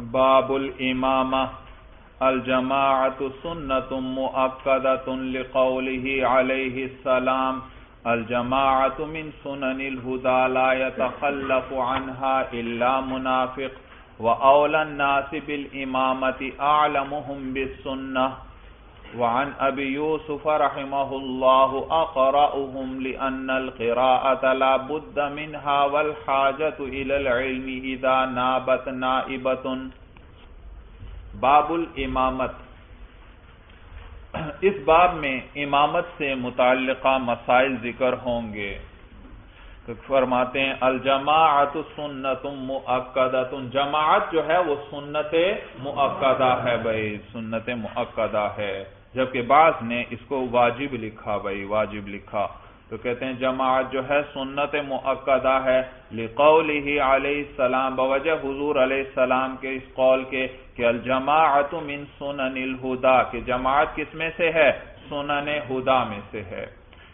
باب الامامہ الجماعۃ سنۃ مؤکدۃ لقولہ علیہ السلام الجماعۃ من سنن الہدی لا یتخلف عنها الا منافق واولی الناس بالامامۃ اعلمهم بالسنہ وعن ابی یوسف رحمہ اللہ اقرأهم لأن القراءة لا بد منها والحاجة الى العلم اذا نابت نائبۃ۔ باب الامامت، اس باب میں امامت سے متعلقہ مسائل ذکر ہوں گے۔ فرماتے ہیں الجماعت سنت مؤکدۃ، جماعت جو ہے وہ سنت مؤکدہ ہے بھائی، سنت مؤکدہ ہے، جبکہ بعض نے اس کو واجب لکھا بھائی، واجب لکھا، تو کہتے ہیں جماعت جو ہے سنت مؤکدہ ہے لقولہ علیہ السلام، بوجہ حضور علیہ السلام کے اس قول کے کہ الجماعت من سنن الہدی، کہ جماعت کس میں سے ہے؟ سنن ہدا میں سے ہے۔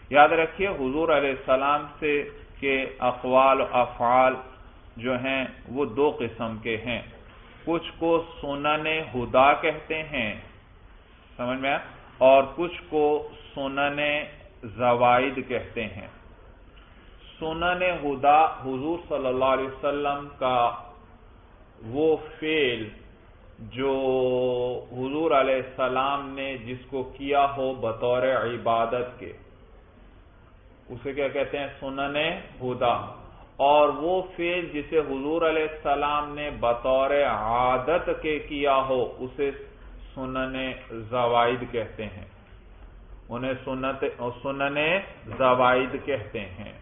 یاد رکھیے حضور علیہ السلام سے کے اقوال و افعال جو ہیں وہ دو قسم کے ہیں، کچھ کو سنن ہدا کہتے ہیں، سمجھ میں، اور کچھ کو سنن زوائد کہتے ہیں۔ سنن ہدا حضور صلی اللہ علیہ وسلم کا وہ فعل جو حضور علیہ السلام نے جس کو کیا ہو بطور عبادت کے، اسے کیا کہتے ہیں؟ سنن ہدا۔ اور وہ فعل جسے حضور علیہ السلام نے بطور عادت کے کیا ہو اسے سنن زوائد کہتے ہیں، انہیں سنن زوائد کہتے ہیں۔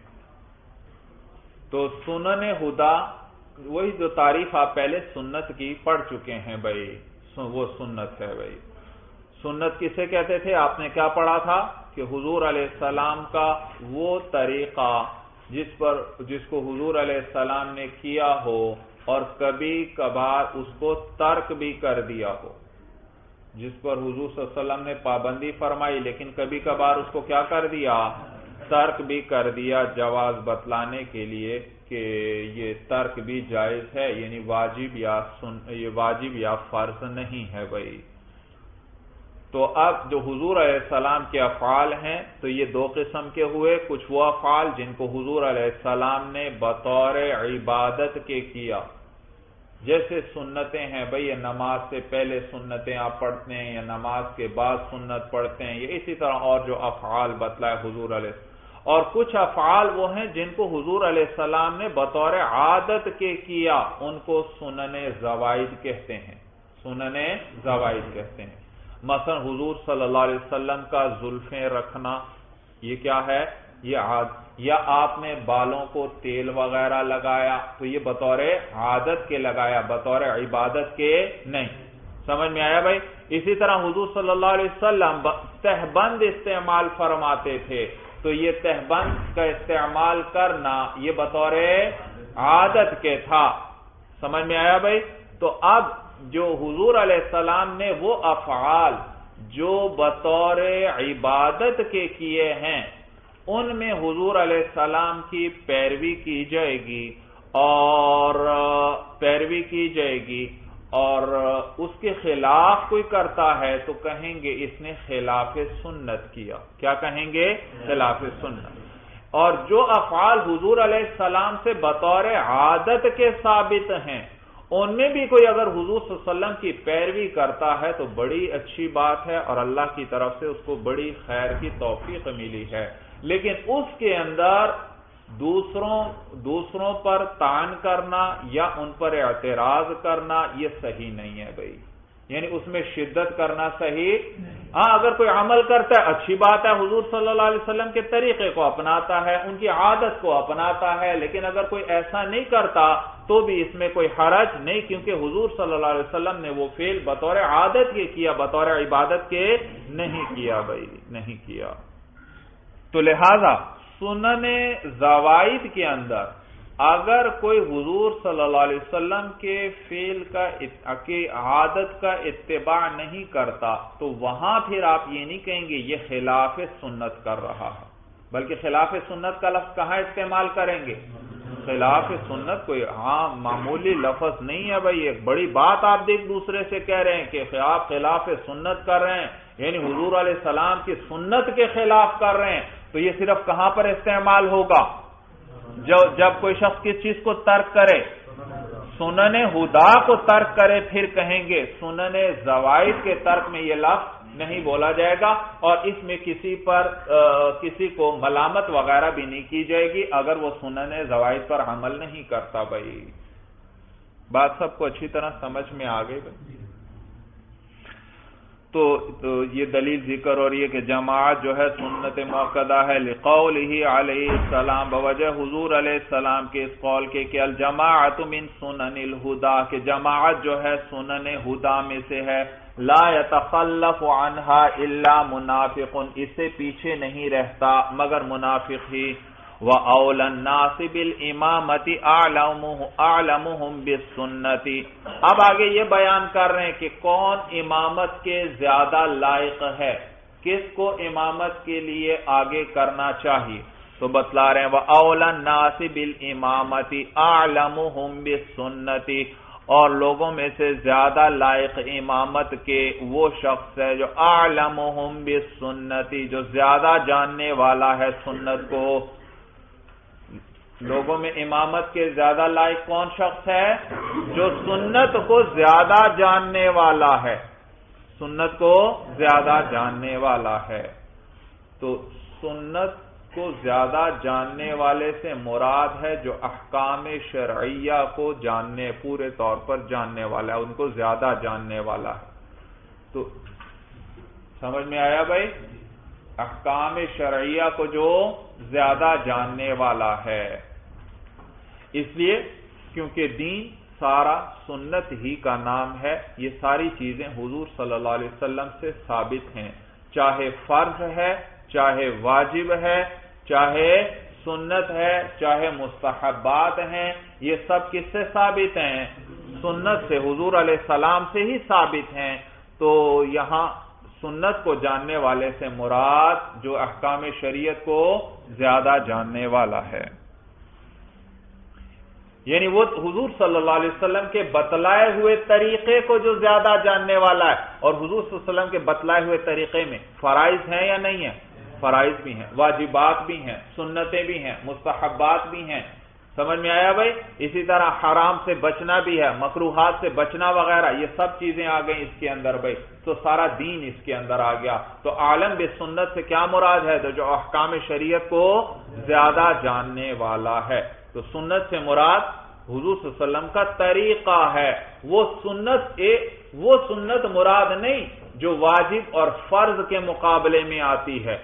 تو سنن ہدا وہی جو تعریف آپ پہلے سنت کی پڑھ چکے ہیں بھائی، وہ سنت ہے بھائی۔ سنت کسے کہتے تھے؟ آپ نے کیا پڑھا تھا کہ حضور علیہ السلام کا وہ طریقہ جس کو حضور علیہ السلام نے کیا ہو اور کبھی کبھار اس کو ترک بھی کر دیا ہو، جس پر حضور صلی اللہ علیہ وسلم نے پابندی فرمائی لیکن کبھی کبھار اس کو کیا کر دیا؟ ترک بھی کر دیا، جواز بتلانے کے لیے کہ یہ ترک بھی جائز ہے، یعنی یہ واجب یا فرض نہیں ہے بھائی۔ تو اب جو حضور علیہ السلام کے افعال ہیں تو یہ دو قسم کے ہوئے، کچھ وہ افعال جن کو حضور علیہ السلام نے بطور عبادت کے کیا، جیسے سنتیں ہیں بھئی، یہ نماز سے پہلے سنتیں آپ پڑھتے ہیں یا نماز کے بعد سنت پڑھتے ہیں، یہ اسی طرح اور جو افعال بتلائے حضور علیہ السلام۔ اور کچھ افعال وہ ہیں جن کو حضور علیہ السلام نے بطور عادت کے کیا، ان کو سنن زوائد کہتے ہیں، سنن زوائد کہتے ہیں۔ مثلا حضور صلی اللہ علیہ وسلم کا زلفیں رکھنا، یہ کیا ہے؟ یہ یا آپ نے بالوں کو تیل وغیرہ لگایا تو یہ بطور عادت کے لگایا، بطور عبادت کے نہیں، سمجھ میں آیا بھائی؟ اسی طرح حضور صلی اللہ علیہ وسلم تہبند استعمال فرماتے تھے تو یہ تہبند کا استعمال کرنا یہ بطور عادت کے تھا، سمجھ میں آیا بھائی؟ تو اب جو حضور علیہ السلام نے وہ افعال جو بطور عبادت کے کیے ہیں ان میں حضور علیہ السلام کی پیروی کی جائے گی اور اس کے خلاف کوئی کرتا ہے تو کہیں گے اس نے خلاف سنت کیا۔ کیا کہیں گے؟ خلاف سنت۔ اور جو افعال حضور علیہ السلام سے بطور عادت کے ثابت ہیں ان میں بھی کوئی اگر حضور صلی اللہ علیہ وسلم کی پیروی کرتا ہے تو بڑی اچھی بات ہے اور اللہ کی طرف سے اس کو بڑی خیر کی توفیق ملی ہے، لیکن اس کے اندر دوسروں پر طعن کرنا یا ان پر اعتراض کرنا یہ صحیح نہیں ہے بھائی، یعنی اس میں شدت کرنا صحیح۔ ہاں اگر کوئی عمل کرتا ہے اچھی بات ہے، حضور صلی اللہ علیہ وسلم کے طریقے کو اپناتا ہے، ان کی عادت کو اپناتا ہے، لیکن اگر کوئی ایسا نہیں کرتا تو بھی اس میں کوئی حرج نہیں، کیونکہ حضور صلی اللہ علیہ وسلم نے وہ فعل بطور عادت کے کیا، بطور عبادت کے نہیں کیا بھائی، نہیں کیا۔ تو لہذا سنن زوائد کے اندر اگر کوئی حضور صلی اللہ علیہ وسلم کے فعل کی عادت کا اتباع نہیں کرتا تو وہاں پھر آپ یہ نہیں کہیں گے یہ خلاف سنت کر رہا ہے، بلکہ خلاف سنت کا لفظ کہاں استعمال کریں گے؟ خلاف سنت کوئی معمولی لفظ نہیں ہے بھائی، ایک بڑی بات آپ ایک دوسرے سے کہہ رہے ہیں کہ آپ خلاف سنت کر رہے ہیں، یعنی حضور علیہ السلام کی سنت کے خلاف کر رہے ہیں، تو یہ صرف کہاں پر استعمال ہوگا؟ جب کوئی شخص کس چیز کو ترک کرے، سنن ہدا کو ترک کرے، پھر کہیں گے سنن زوائد کے ترک میں یہ لفظ نہیں بولا جائے گا، اور اس میں کسی کو ملامت وغیرہ بھی نہیں کی جائے گی اگر وہ سنن زوائد پر عمل نہیں کرتا۔ بھائی بات سب کو اچھی طرح سمجھ میں آ گئی بھائی؟ تو یہ دلیل ذکر ہو رہی ہے کہ جماعت جو ہے سنت مؤکدہ ہے، لقولہ علیہ السلام، بوجہ حضور علیہ السلام کے اس قول کے کہ الجماعت من سنن الہدا، کہ جماعت جو ہے سنن ہدا میں سے ہے، لا يتخلف عنها الا منافق، اس سے پیچھے نہیں رہتا مگر منافق ہی، وَأَوْلَى النَّاسِ بِالْإِمَامَةِ أَعْلَمُهُمْ بِالسُّنَّةِ۔ اب آگے یہ بیان کر رہے ہیں کہ کون امامت کے زیادہ لائق ہے، کس کو امامت کے لیے آگے کرنا چاہیے، تو بتلا رہے ہیں وَأَوْلَى النَّاسِ بِالْإِمَامَةِ أَعْلَمُهُمْ بِالسُّنَّةِ، اور لوگوں میں سے زیادہ لائق امامت کے وہ شخص ہے جو أعلمهم بالسنة، جو زیادہ جاننے والا ہے سنت کو۔ لوگوں میں امامت کے زیادہ لائق کون شخص ہے؟ جو سنت کو زیادہ جاننے والا ہے، سنت کو زیادہ جاننے والا ہے۔ تو سنت کو زیادہ جاننے والے سے مراد ہے جو احکام شرعیہ کو جاننے، پورے طور پر جاننے والا ہے، ان کو زیادہ جاننے والا ہے۔ تو سمجھ میں آیا بھائی؟ احکام شرعیہ کو جو زیادہ جاننے والا ہے، اس لیے کیونکہ دین سارا سنت ہی کا نام ہے، یہ ساری چیزیں حضور صلی اللہ علیہ وسلم سے ثابت ہیں، چاہے فرض ہے، چاہے واجب ہے، چاہے سنت ہے، چاہے مستحبات ہیں، یہ سب کس سے ثابت ہیں؟ سنت سے، حضور علیہ السلام سے ہی ثابت ہیں۔ تو یہاں سنت کو جاننے والے سے مراد جو احکام شریعت کو زیادہ جاننے والا ہے، یعنی وہ حضور صلی اللہ علیہ وسلم کے بتلائے ہوئے طریقے کو جو زیادہ جاننے والا ہے۔ اور حضور صلی اللہ علیہ وسلم کے بتلائے ہوئے طریقے میں فرائض ہیں یا نہیں ہیں؟ فرائض بھی ہیں، واجبات بھی ہیں، سنتیں بھی ہیں، مستحبات بھی ہیں۔ سمجھ میں آیا بھائی؟ اسی طرح حرام سے بچنا بھی ہے، مکروہات سے بچنا وغیرہ، یہ سب چیزیں آ گئی اس کے اندر بھائی، تو سارا دین اس کے اندر آ گیا۔ تو عالم بالسنت سے کیا مراد ہے؟ تو جو احکام شریعت کو زیادہ جاننے والا ہے۔ تو سنت سے مراد حضور صلی اللہ علیہ وسلم کا طریقہ ہے، وہ سنت مراد نہیں جو واجب اور فرض کے مقابلے میں آتی ہے۔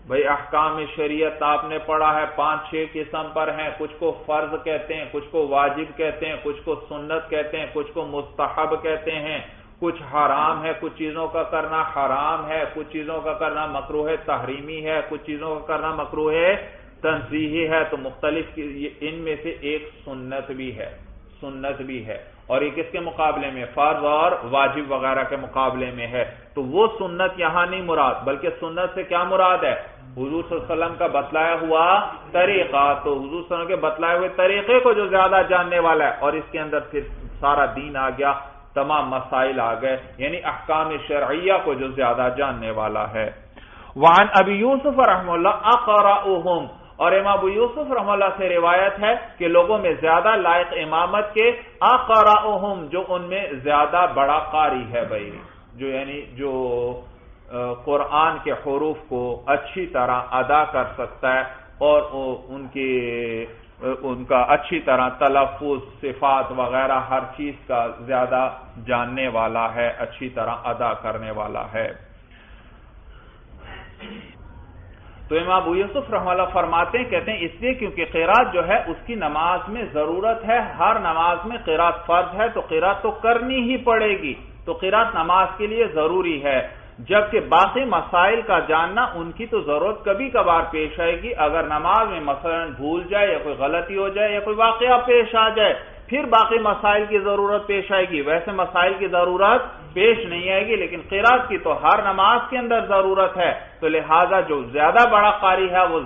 بھئی احکام شریعت آپ نے پڑھا ہے 5-6 قسم پر ہیں، کچھ کو فرض کہتے ہیں، کچھ کو واجب کہتے ہیں، کچھ کو سنت کہتے ہیں، کچھ کو مستحب کہتے ہیں، کچھ حرام ہے، کچھ چیزوں کا کرنا حرام ہے، کچھ چیزوں کا کرنا مکروہ تحریمی ہے، کچھ چیزوں کا کرنا مکروہ تنزیہی ہے۔ تو مختلف ان میں سے ایک سنت بھی ہے، اور یہ کس کے مقابلے میں؟ فرض اور واجب وغیرہ کے مقابلے میں ہے۔ تو وہ سنت یہاں نہیں مراد، بلکہ سنت سے کیا مراد ہے؟ حضور صلی اللہ علیہ وسلم کا بتلایا ہوا طریقہ۔ تو حضور صلی اللہ علیہ وسلم کے بتلائے ہوئے طریقے کو جو زیادہ جاننے والا ہے، اور اس کے اندر پھر سارا دین آ گیا، تمام مسائل آ گئے، یعنی احکام شرعیہ کو جو زیادہ جاننے والا ہے۔ وعن ابی یوسف رحمہ اللہ اقرأہم، اور امام ابو یوسف رحمہ اللہ سے روایت ہے کہ لوگوں میں زیادہ لائق امامت کے اقرأہم، جو ان میں زیادہ بڑا قاری ہے بھائی، جو قرآن کے حروف کو اچھی طرح ادا کر سکتا ہے، اور ان کا اچھی طرح تلفظ، صفات وغیرہ ہر چیز کا زیادہ جاننے والا ہے، اچھی طرح ادا کرنے والا ہے۔ تو امام ابو یوسف رحمہ اللہ فرماتے ہیں، کہتے ہیں اس لیے کیونکہ قرات جو ہے اس کی نماز میں ضرورت ہے، ہر نماز میں قرات فرض ہے، تو قرات تو کرنی ہی پڑے گی، تو قرات نماز کے لیے ضروری ہے، جبکہ باقی مسائل کا جاننا ان کی تو ضرورت کبھی کبھار پیش آئے گی، اگر نماز میں مثلا بھول جائے یا کوئی غلطی ہو جائے یا کوئی واقعہ پیش آ جائے، پھر باقی مسائل کی ضرورت پیش آئے گی. ویسے مسائل کی ضرورت پیش نہیں آئے گی لیکن قرات کی تو ہر نماز کے اندر ضرورت ہے, تو لہذا جو زیادہ بڑا قاری ہے وہ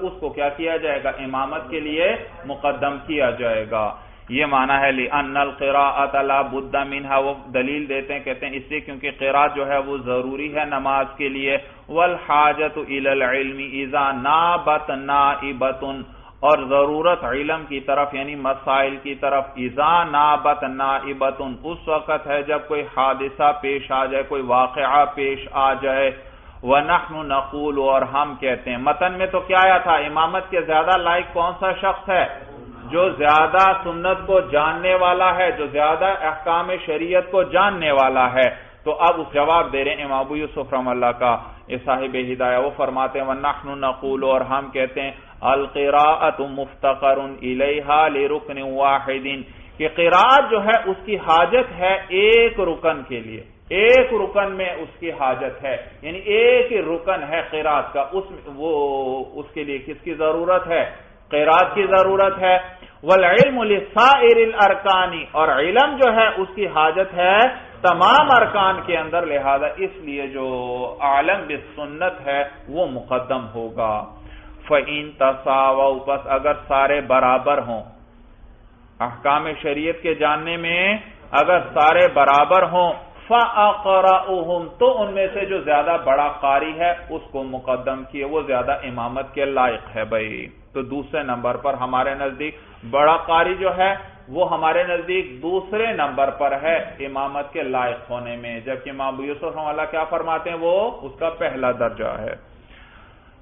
اس کو کیا کیا جائے گا, امامت کے لیے مقدم کیا جائے گا. یہ معنی ہے لِأَنَّ الْقِرَاءَةَ لَا بُدَّ مِنْهَا, وہ دلیل دیتے ہیں, کہتے ہیں اس لیے کیونکہ قرات جو ہے وہ ضروری ہے نماز کے لیے. وَالْحَاجَةُ إِلَى الْعِلْمِ إِذَا نَابَتْ نَائِبَةٌ, اور ضرورت علم کی طرف یعنی مسائل کی طرف, اذا نابت نائبت, اس وقت ہے جب کوئی حادثہ پیش آ جائے, کوئی واقعہ پیش آ جائے. وَنَحْنُ نَقُولُ, اور ہم کہتے ہیں. متن میں تو کیا آیا تھا, امامت کے زیادہ لائق کون سا شخص ہے, جو زیادہ سنت کو جاننے والا ہے, جو زیادہ احکام شریعت کو جاننے والا ہے. تو اب اس جواب دے رہے ہیں امام ابو یوسف رحمہ اللہ کا صاحب ہدایہ, وہ فرماتے ہیں وَنَحْنُ نَقُولُ, اور ہم کہتے ہیں القراءۃ مفتقر الیہا لرکن واحد, کہ قراءت جو ہے اس کی حاجت ہے ایک رکن کے لیے, ایک رکن میں اس کی حاجت ہے, یعنی ایک ہی رکن ہے قراءت کا, اس کے لیے کس کی ضرورت ہے, قراءت کی ضرورت ہے. والعلم لسائر الارکان, اور علم جو ہے اس کی حاجت ہے تمام ارکان کے اندر, لہذا اس لیے جو عالم بالسنت ہے وہ مقدم ہوگا. فَإِن تَسَاوَوْا, بس اگر سارے برابر ہوں احکام شریعت کے جاننے میں, اگر سارے برابر ہوں, فَأَقْرَأُهُمْ, تو ان میں سے جو زیادہ بڑا قاری ہے اس کو مقدم کیے, وہ زیادہ امامت کے لائق ہے بھائی. تو دوسرے نمبر پر ہمارے نزدیک بڑا قاری جو ہے وہ ہمارے نزدیک دوسرے نمبر پر ہے امامت کے لائق ہونے میں, جبکہ امام ابو یوسف رحمہ اللہ کیا فرماتے ہیں, وہ اس کا پہلا درجہ ہے.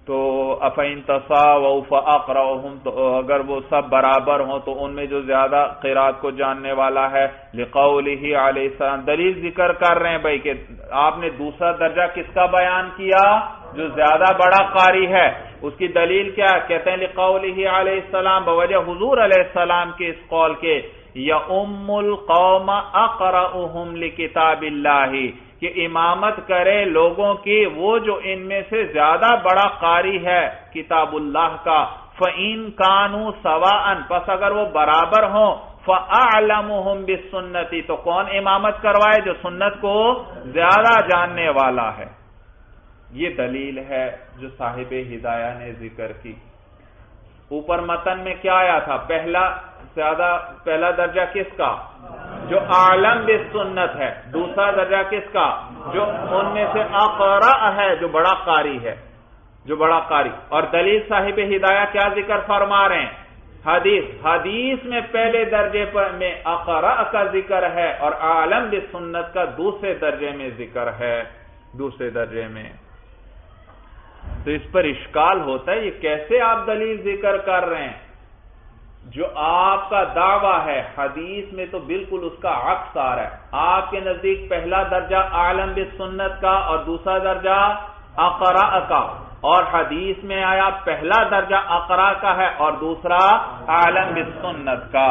تو افَإِن تَسَاوَوْا فَأَقْرَأُهُمْ, تو اگر وہ سب برابر ہوں تو ان میں جو زیادہ قرات کو جاننے والا ہے. لِقَوْلِهِ عَلَيْهِ السلام, دلیل ذکر کر رہے ہیں بھائی کہ آپ نے دوسرا درجہ کس کا بیان کیا, جو زیادہ بڑا قاری ہے. اس کی دلیل کیا ہے, کہتے ہیں لِقَوْلِهِ عَلَيْهِ السلام, بوجہ حضور علیہ السلام کے اس قول کے, يَؤُمُّ الْقَوْمَ أَقْرَأُهُمْ لِكِتَابِ اللَّهِ, کہ امامت کرے لوگوں کی وہ جو ان میں سے زیادہ بڑا قاری ہے کتاب اللہ کا. فَإِن كَانُوا سَوَاءً, پس اگر وہ برابر ہوں, فَأَعْلَمُهُمْ بِالسُّنَّةِ, تو کون امامت کروائے, جو سنت کو زیادہ جاننے والا ہے. یہ دلیل ہے جو صاحب ہدایہ نے ذکر کی. اوپر متن میں کیا آیا تھا, پہلا درجہ کس کا, جو عالم بالسنت ہے. دوسرا درجہ کس کا, جو ان میں سے اقرأ ہے, جو بڑا قاری ہے, جو بڑا قاری. اور دلیل صاحب ہدایہ کیا ذکر فرما رہے ہیں, حدیث میں پہلے درجے پر میں اقرأ کا ذکر ہے اور عالم بالسنت کا دوسرے درجے میں ذکر ہے, دوسرے درجے میں. تو اس پر اشکال ہوتا ہے, یہ کیسے آپ دلیل ذکر کر رہے ہیں, جو آپ کا دعویٰ ہے حدیث میں تو بالکل اس کا عکس آ رہا ہے. آپ کے نزدیک پہلا درجہ عالم بالسنت کا اور دوسرا درجہ اقرأ کا, اور حدیث میں آیا پہلا درجہ اقرأ کا ہے اور دوسرا عالم بالسنت کا.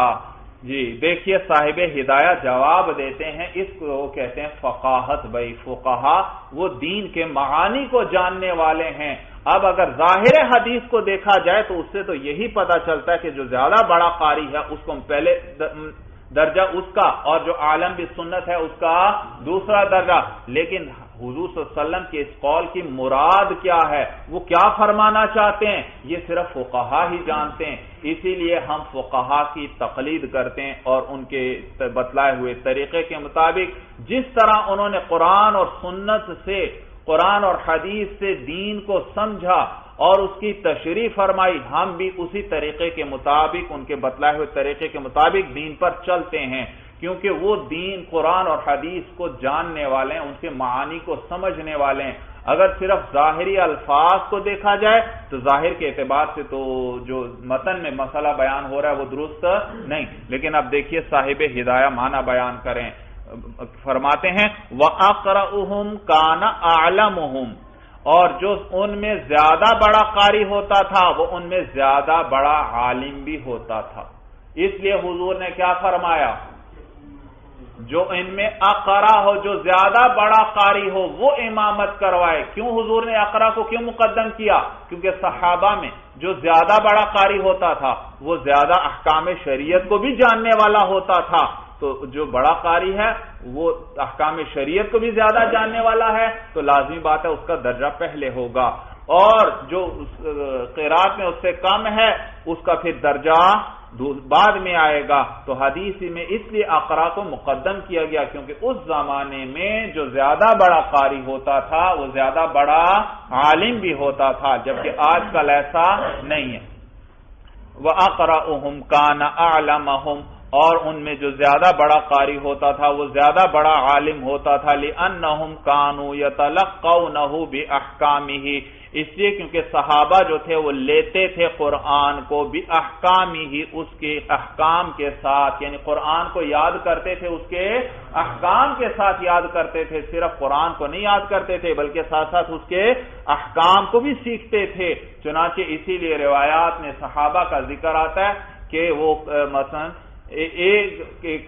جی دیکھیے صاحب ہدایہ جواب دیتے ہیں, اس کو کہتے ہیں فقاہت بھائی. فقہا وہ دین کے معانی کو جاننے والے ہیں. اب اگر ظاہر حدیث کو دیکھا جائے تو اس سے تو یہی پتا چلتا ہے کہ جو زیادہ بڑا قاری ہے اس کو پہلے درجہ اس کا, اور جو عالم بالسنت ہے اس کا دوسرا درجہ. لیکن حضور صلی اللہ علیہ وسلم کے اس قول کی مراد کیا ہے, وہ کیا فرمانا چاہتے ہیں, یہ صرف فقہا ہی جانتے ہیں. اسی لیے ہم فقہا کی تقلید کرتے ہیں اور ان کے بتلائے ہوئے طریقے کے مطابق جس طرح انہوں نے قرآن اور سنت سے, قرآن اور حدیث سے دین کو سمجھا اور اس کی تشریح فرمائی, ہم بھی اسی طریقے کے مطابق, ان کے بتلائے ہوئے طریقے کے مطابق دین پر چلتے ہیں. کیونکہ وہ دین قرآن اور حدیث کو جاننے والے ہیں, ان کے معانی کو سمجھنے والے ہیں. اگر صرف ظاہری الفاظ کو دیکھا جائے تو ظاہر کے اعتبار سے تو جو متن میں مسئلہ بیان ہو رہا ہے وہ درست نہیں. لیکن اب دیکھیے صاحب ہدایہ معنی بیان کریں, فرماتے ہیں وَأَقْرَأُهُمْ كَانَ أَعْلَمُهُمْ, اور جو ان میں زیادہ بڑا قاری ہوتا تھا وہ ان میں زیادہ بڑا عالم بھی ہوتا تھا. اس لیے حضور نے کیا فرمایا, جو ان میں اقرا ہو، جو زیادہ بڑا قاری ہو، وہ امامت کروائے۔ کیوں حضور نے اقرا کو کیوں مقدم کیا؟ کیونکہ صحابہ میں جو زیادہ بڑا قاری ہوتا تھا وہ زیادہ احکام شریعت کو بھی جاننے والا ہوتا تھا، تو جو بڑا قاری ہے وہ احکام شریعت کو بھی زیادہ جاننے والا ہے، تو لازمی بات ہے اس کا درجہ پہلے ہوگا، اور جو قرات میں اس سے کم ہے اس کا پھر درجہ بعد میں آئے گا۔ تو حدیث میں اس لیے اقرا کو مقدم کیا گیا کیونکہ اس زمانے میں جو زیادہ بڑا قاری ہوتا تھا وہ زیادہ بڑا عالم بھی ہوتا تھا، جبکہ آج کل ایسا نہیں ہے۔ وَأَقْرَأُهُمْ كَانَ أَعْلَمَهُمْ، اور ان میں جو زیادہ بڑا قاری ہوتا تھا وہ زیادہ بڑا عالم ہوتا تھا، لِأَنَّهُمْ كَانُوا يَتَلَقَّوْنَهُ بِأَحْكَامِهِ، اس لیے کیونکہ صحابہ جو تھے وہ لیتے تھے قرآن کو بِأَحْكَامِهِ، اس کے احکام کے ساتھ، یعنی قرآن کو یاد کرتے تھے، اس کے احکام کے ساتھ یاد کرتے تھے، صرف قرآن کو نہیں یاد کرتے تھے بلکہ ساتھ ساتھ اس کے احکام کو بھی سیکھتے تھے۔ چنانچہ اسی لیے روایات میں صحابہ کا ذکر آتا ہے کہ وہ مثلا ایک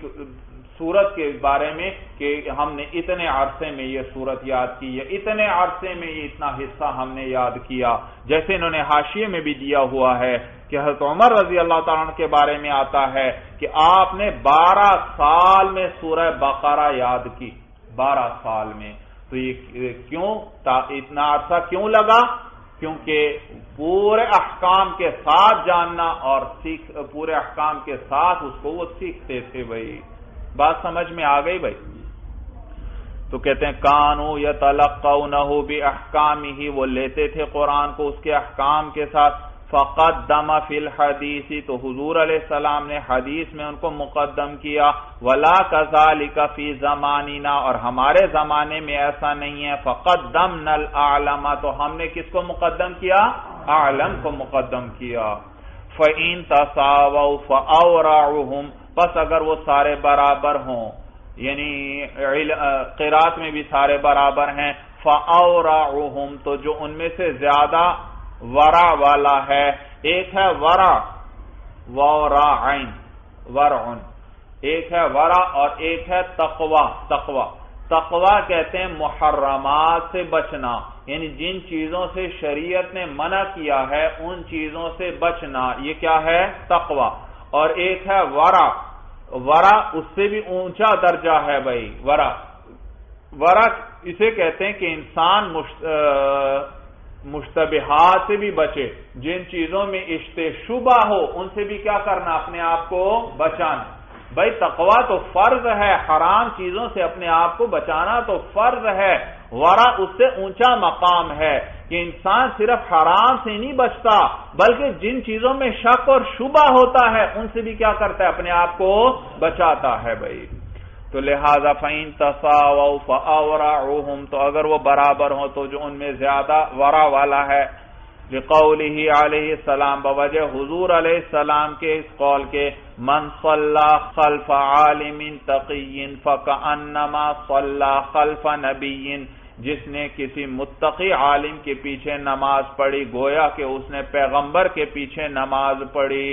سورت کے بارے میں کہ ہم نے اتنے عرصے میں یہ سورت یاد کی ہے، اتنے عرصے میں یہ اتنا حصہ ہم نے یاد کیا، جیسے انہوں نے حاشیے میں بھی دیا ہوا ہے کہ حضرت عمر رضی اللہ تعالیٰ عنہ کے بارے میں آتا ہے کہ آپ نے 12 سال میں سورہ بقرہ یاد کی، 12 سال میں۔ تو یہ کیوں اتنا عرصہ کیوں لگا؟ کیونکہ پورے احکام کے ساتھ جاننا اور پورے احکام کے ساتھ اس کو وہ سیکھتے تھے۔ بھائی بات سمجھ میں آ گئی؟ بھائی تو کہتے ہیں کانو یتلقونہ باحکامہ، وہ لیتے تھے قرآن کو اس کے احکام کے ساتھ۔ فقدم فی الحدیث، تو حضور علیہ السلام نے حدیث میں ان کو مقدم کیا۔ ولا کذالک فی زماننا، اور ہمارے زمانے میں ایسا نہیں ہے۔ فقدمنا الاعلم، تو ہم نے کس کو مقدم کیا؟ اعلم کو مقدم کیا۔ فإن تساووا فأورعهم، بس اگر وہ سارے برابر ہوں، یعنی قرات میں بھی سارے برابر ہیں، فأورعهم، تو جو ان میں سے زیادہ ورع والا ہے، ایک ہے ورع ورعن ورعن، ایک ہے ورع اور ایک ہے تقوی۔ تقوی کہتے ہیں محرمات سے بچنا، یعنی جن چیزوں سے شریعت نے منع کیا ہے ان چیزوں سے بچنا، یہ کیا ہے؟ تقوی۔ اور ایک ہے ورع، ورع اس سے بھی اونچا درجہ ہے بھائی۔ ورع اسے کہتے ہیں کہ انسان مشتبہات سے بھی بچے، جن چیزوں میں اشتباہ ہو ان سے بھی کیا کرنا؟ اپنے آپ کو بچانا۔ بھائی تقوی تو فرض ہے، حرام چیزوں سے اپنے آپ کو بچانا تو فرض ہے۔ ورع اس سے اونچا مقام ہے کہ انسان صرف حرام سے نہیں بچتا بلکہ جن چیزوں میں شک اور شبہ ہوتا ہے ان سے بھی کیا کرتا ہے؟ اپنے آپ کو بچاتا ہے بھائی۔ تو لہذا فَإِن تَسَاوَوْا فَأَوْرَعُهُمْ، تو اگر وہ برابر ہوں تو جو ان میں زیادہ ورع والا ہے، لِقَوْلِهِ علیہ السلام، بوجہ حضور علیہ السلام کے اس قول کے، مَنْ صَلَّى خَلْفَ عَالِمٍ تَقِيٍّ فَكَأَنَّمَا صَلَّى خَلْفَ نَبِيٍّ، جس نے کسی متقی عالم کے پیچھے نماز پڑھی گویا کہ اس نے پیغمبر کے پیچھے نماز پڑھی۔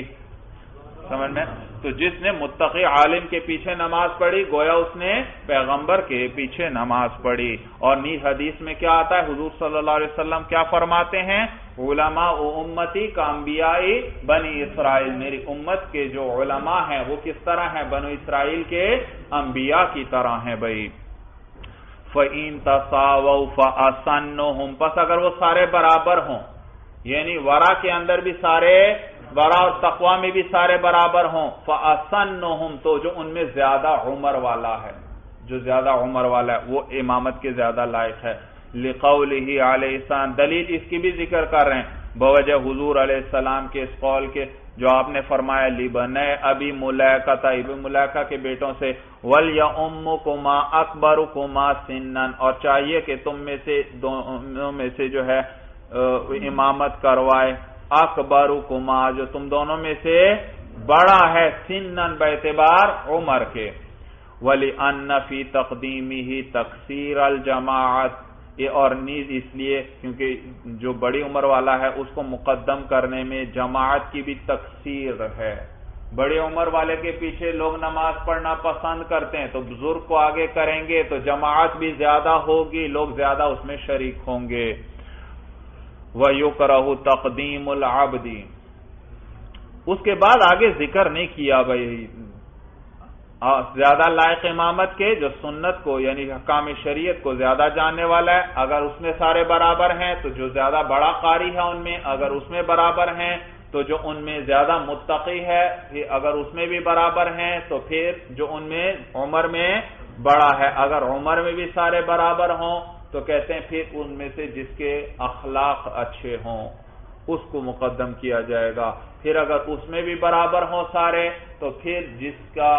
سمجھ میں؟ تو جس نے متقی عالم کے پیچھے نماز پڑھی گویا اس نے پیغمبر کے پیچھے نماز پڑھی۔ اور نیز حدیث میں کیا آتا ہے؟ حضور صلی اللہ علیہ وسلم کیا فرماتے ہیں؟ علماء امتی کا انبیاء بنی اسرائیل، میری امت کے جو علماء ہیں وہ کس طرح ہیں؟ بنو اسرائیل کے انبیاء کی طرح ہیں بھائی۔ فَإِن تَسَاوَوْا فَأَسَنُّهُمْ، پس اگر وہ سارے برابر ہوں، یعنی ورع کے اندر بھی سارے، ورع اور تقوی میں بھی سارے برابر ہوں، فَأَسَنُّهُمْ، تو جو ان میں زیادہ عمر والا ہے، جو زیادہ عمر والا ہے وہ امامت کے زیادہ لائق ہے۔ لِقَوْلِهِ علیہ السلام، دلیل اس کی بھی ذکر کر رہے ہیں بوجہ حضور علیہ السلام کے اس قول کے جو آپ نے فرمایا لِبَنَيْ أَبِي مُلَائِكَةَ، ابن ملائکہ کے بیٹوں سے، وَلْيَأُمُّكُمَا أَكْبَرُكُمَا سِنًّا، اور چاہیے کہ تم میں سے دونوں میں سے جو ہے امامت کروائے، اکبرکما، جو تم دونوں میں سے بڑا ہے، سنن باعتبار عمر کے، وَلِأَنَّ فِي تَقْدِيمِهِ تَكْثِيرَ الْجَمَاعَةِ، یہ اور نیز اس لیے کیونکہ جو بڑی عمر والا ہے اس کو مقدم کرنے میں جماعت کی بھی تکثیر ہے، بڑی عمر والے کے پیچھے لوگ نماز پڑھنا پسند کرتے ہیں تو بزرگ کو آگے کریں گے تو جماعت بھی زیادہ ہوگی، لوگ زیادہ اس میں شریک ہوں گے۔ وَيُكْرَهُ تَقْدِيمُ الْعَبْدِ، اس کے بعد آگے ذکر نہیں کیا بھائی زیادہ لائق امامت کے، جو سنت کو یعنی حکام شریعت کو زیادہ جاننے والا ہے، اگر اس میں سارے برابر ہیں تو جو زیادہ بڑا قاری ہے ان میں، اگر اس میں برابر ہیں تو جو ان میں زیادہ متقی ہے، اگر اس میں بھی برابر ہیں تو پھر جو ان میں عمر میں بڑا ہے، اگر عمر میں بھی سارے برابر ہوں تو کہتے ہیں پھر ان میں سے جس کے اخلاق اچھے ہوں اس کو مقدم کیا جائے گا، پھر اگر اس میں بھی برابر ہوں سارے تو پھر جس کا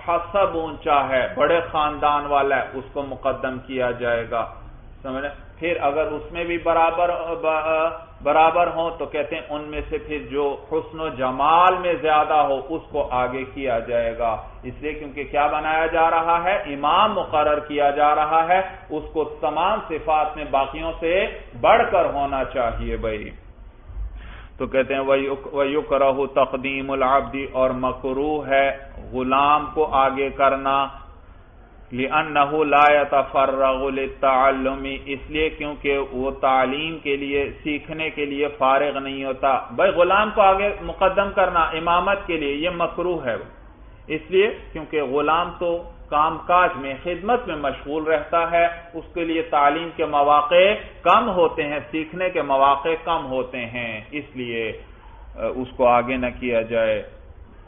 حسب اونچا ہے، بڑے خاندان والا ہے، اس کو مقدم کیا جائے گا، سمجھے؟ پھر اگر اس میں بھی برابر ہوں تو کہتے ہیں ان میں سے پھر جو حسن و جمال میں زیادہ ہو اس کو آگے کیا جائے گا، اس لیے کیونکہ کیا بنایا جا رہا ہے، امام مقرر کیا جا رہا ہے، اس کو تمام صفات میں باقیوں سے بڑھ کر ہونا چاہیے بھائی۔ تو کہتے ہیں وَيُكْرَهُ تَقْدِيمُ الْعَبْدِ، اور مکروہ ہے غلام کو آگے کرنا، لِأَنَّهُ لَا يَتَفَرَّغُ لِلتَّعَلُّمِ، اس لیے کیونکہ وہ تعلیم کے لیے، سیکھنے کے لیے فارغ نہیں ہوتا۔ بھائی غلام کو آگے مقدم کرنا امامت کے لیے یہ مکروہ ہے، اس لیے کیونکہ غلام تو کام کاج میں، خدمت میں مشغول رہتا ہے، اس کے لیے تعلیم کے مواقع کم ہوتے ہیں، سیکھنے کے مواقع کم ہوتے ہیں، اس لیے اس کو آگے نہ کیا جائے۔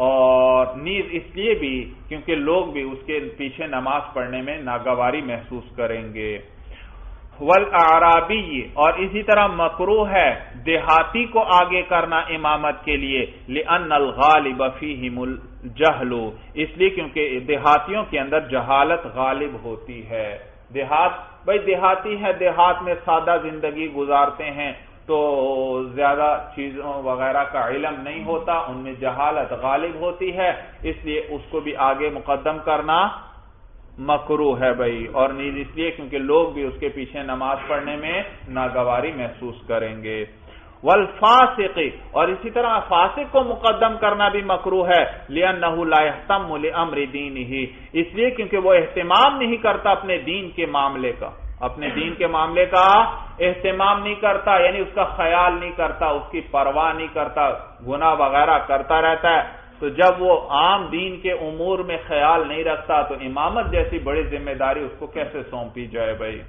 اور نیز اس لیے بھی کیونکہ لوگ بھی اس کے پیچھے نماز پڑھنے میں ناگواری محسوس کریں گے۔ والاعرابی، اور اسی طرح مکروہ ہے دیہاتی کو آگے کرنا امامت کے لیے، لأن الغالب فیہم الجہل، اس لیے کیونکہ دیہاتیوں کے اندر جہالت غالب ہوتی ہے۔ بھائی دیہاتی ہے، دیہات میں سادہ زندگی گزارتے ہیں تو زیادہ چیزوں وغیرہ کا علم نہیں ہوتا، ان میں جہالت غالب ہوتی ہے، اس لیے اس کو بھی آگے مقدم کرنا مکروہ ہے بھائی، اور نیز اس لیے کیونکہ لوگ بھی اس کے پیچھے نماز پڑھنے میں ناگواری محسوس کریں گے۔ والفاسق، اور اسی طرح فاسق کو مقدم کرنا بھی مکروہ ہے، لأنه لا يهتم لأمر دینه، اس لیے کیونکہ وہ اہتمام نہیں کرتا اپنے دین کے معاملے کا، اپنے دین کے معاملے کا اہتمام نہیں کرتا، یعنی اس کا خیال نہیں کرتا، اس کی پرواہ نہیں کرتا، گناہ وغیرہ کرتا رہتا ہے، تو جب وہ عام دین کے امور میں خیال نہیں رکھتا تو امامت جیسی بڑی ذمہ داری اس کو کیسے سونپی جائے بھائی۔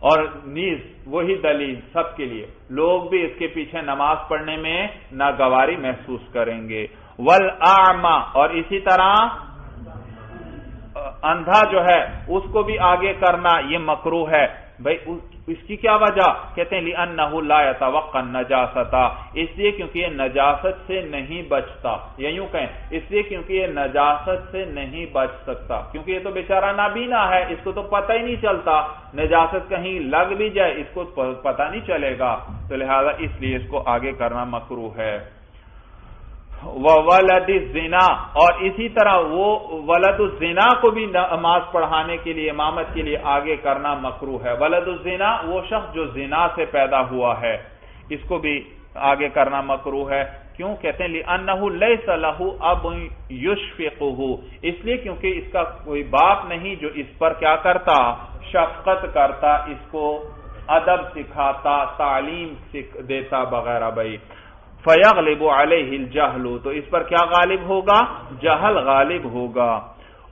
اور نیز وہی دلیل سب کے لیے، لوگ بھی اس کے پیچھے نماز پڑھنے میں ناگواری محسوس کریں گے۔ والاعمى، اور اسی طرح اندھا جو ہے اس کو بھی آگے کرنا یہ مکروہ ہے بھائی، اس کی کیا وجہ؟ کہتے ہیں لِأَنَّهُ لَا يَتَوَقَّى النَّجَاسَةَ، اس لیے کیونکہ یہ نجاست سے نہیں بچتا، یا یوں کہیں اس لیے کیونکہ یہ نجاست سے نہیں بچ سکتا، کیونکہ یہ تو بیچارہ نابینا ہے، اس کو تو پتہ ہی نہیں چلتا، نجاست کہیں لگ بھی جائے اس کو پتہ نہیں چلے گا، تو لہذا اس لیے اس کو آگے کرنا مکروہ ہے۔ وَوَلَدِ الزِّنَا، اور اسی طرح وہ ولد الزنا کو بھی نماز پڑھانے کے لیے، امامت کے لیے آگے کرنا مکروہ ہے۔ ولد الزنا وہ شخص جو زنا سے پیدا ہوا ہے، اس کو بھی آگے کرنا مکروہ ہے۔ کیوں؟ کہتے ہیں لِأَنَّهُ لَيْسَ لَهُ أَبٌ يُشْفِقُهُ، اس لیے کیونکہ اس کا کوئی باپ نہیں جو اس پر کیا کرتا، شفقت کرتا، اس کو ادب سکھاتا، تعلیم دیتا وغیرہ بھائی۔ فَيَغْلِبُ عَلَيْهِ الْجَهْلُ، تو اس پر کیا غالب ہوگا؟ جہل غالب ہوگا۔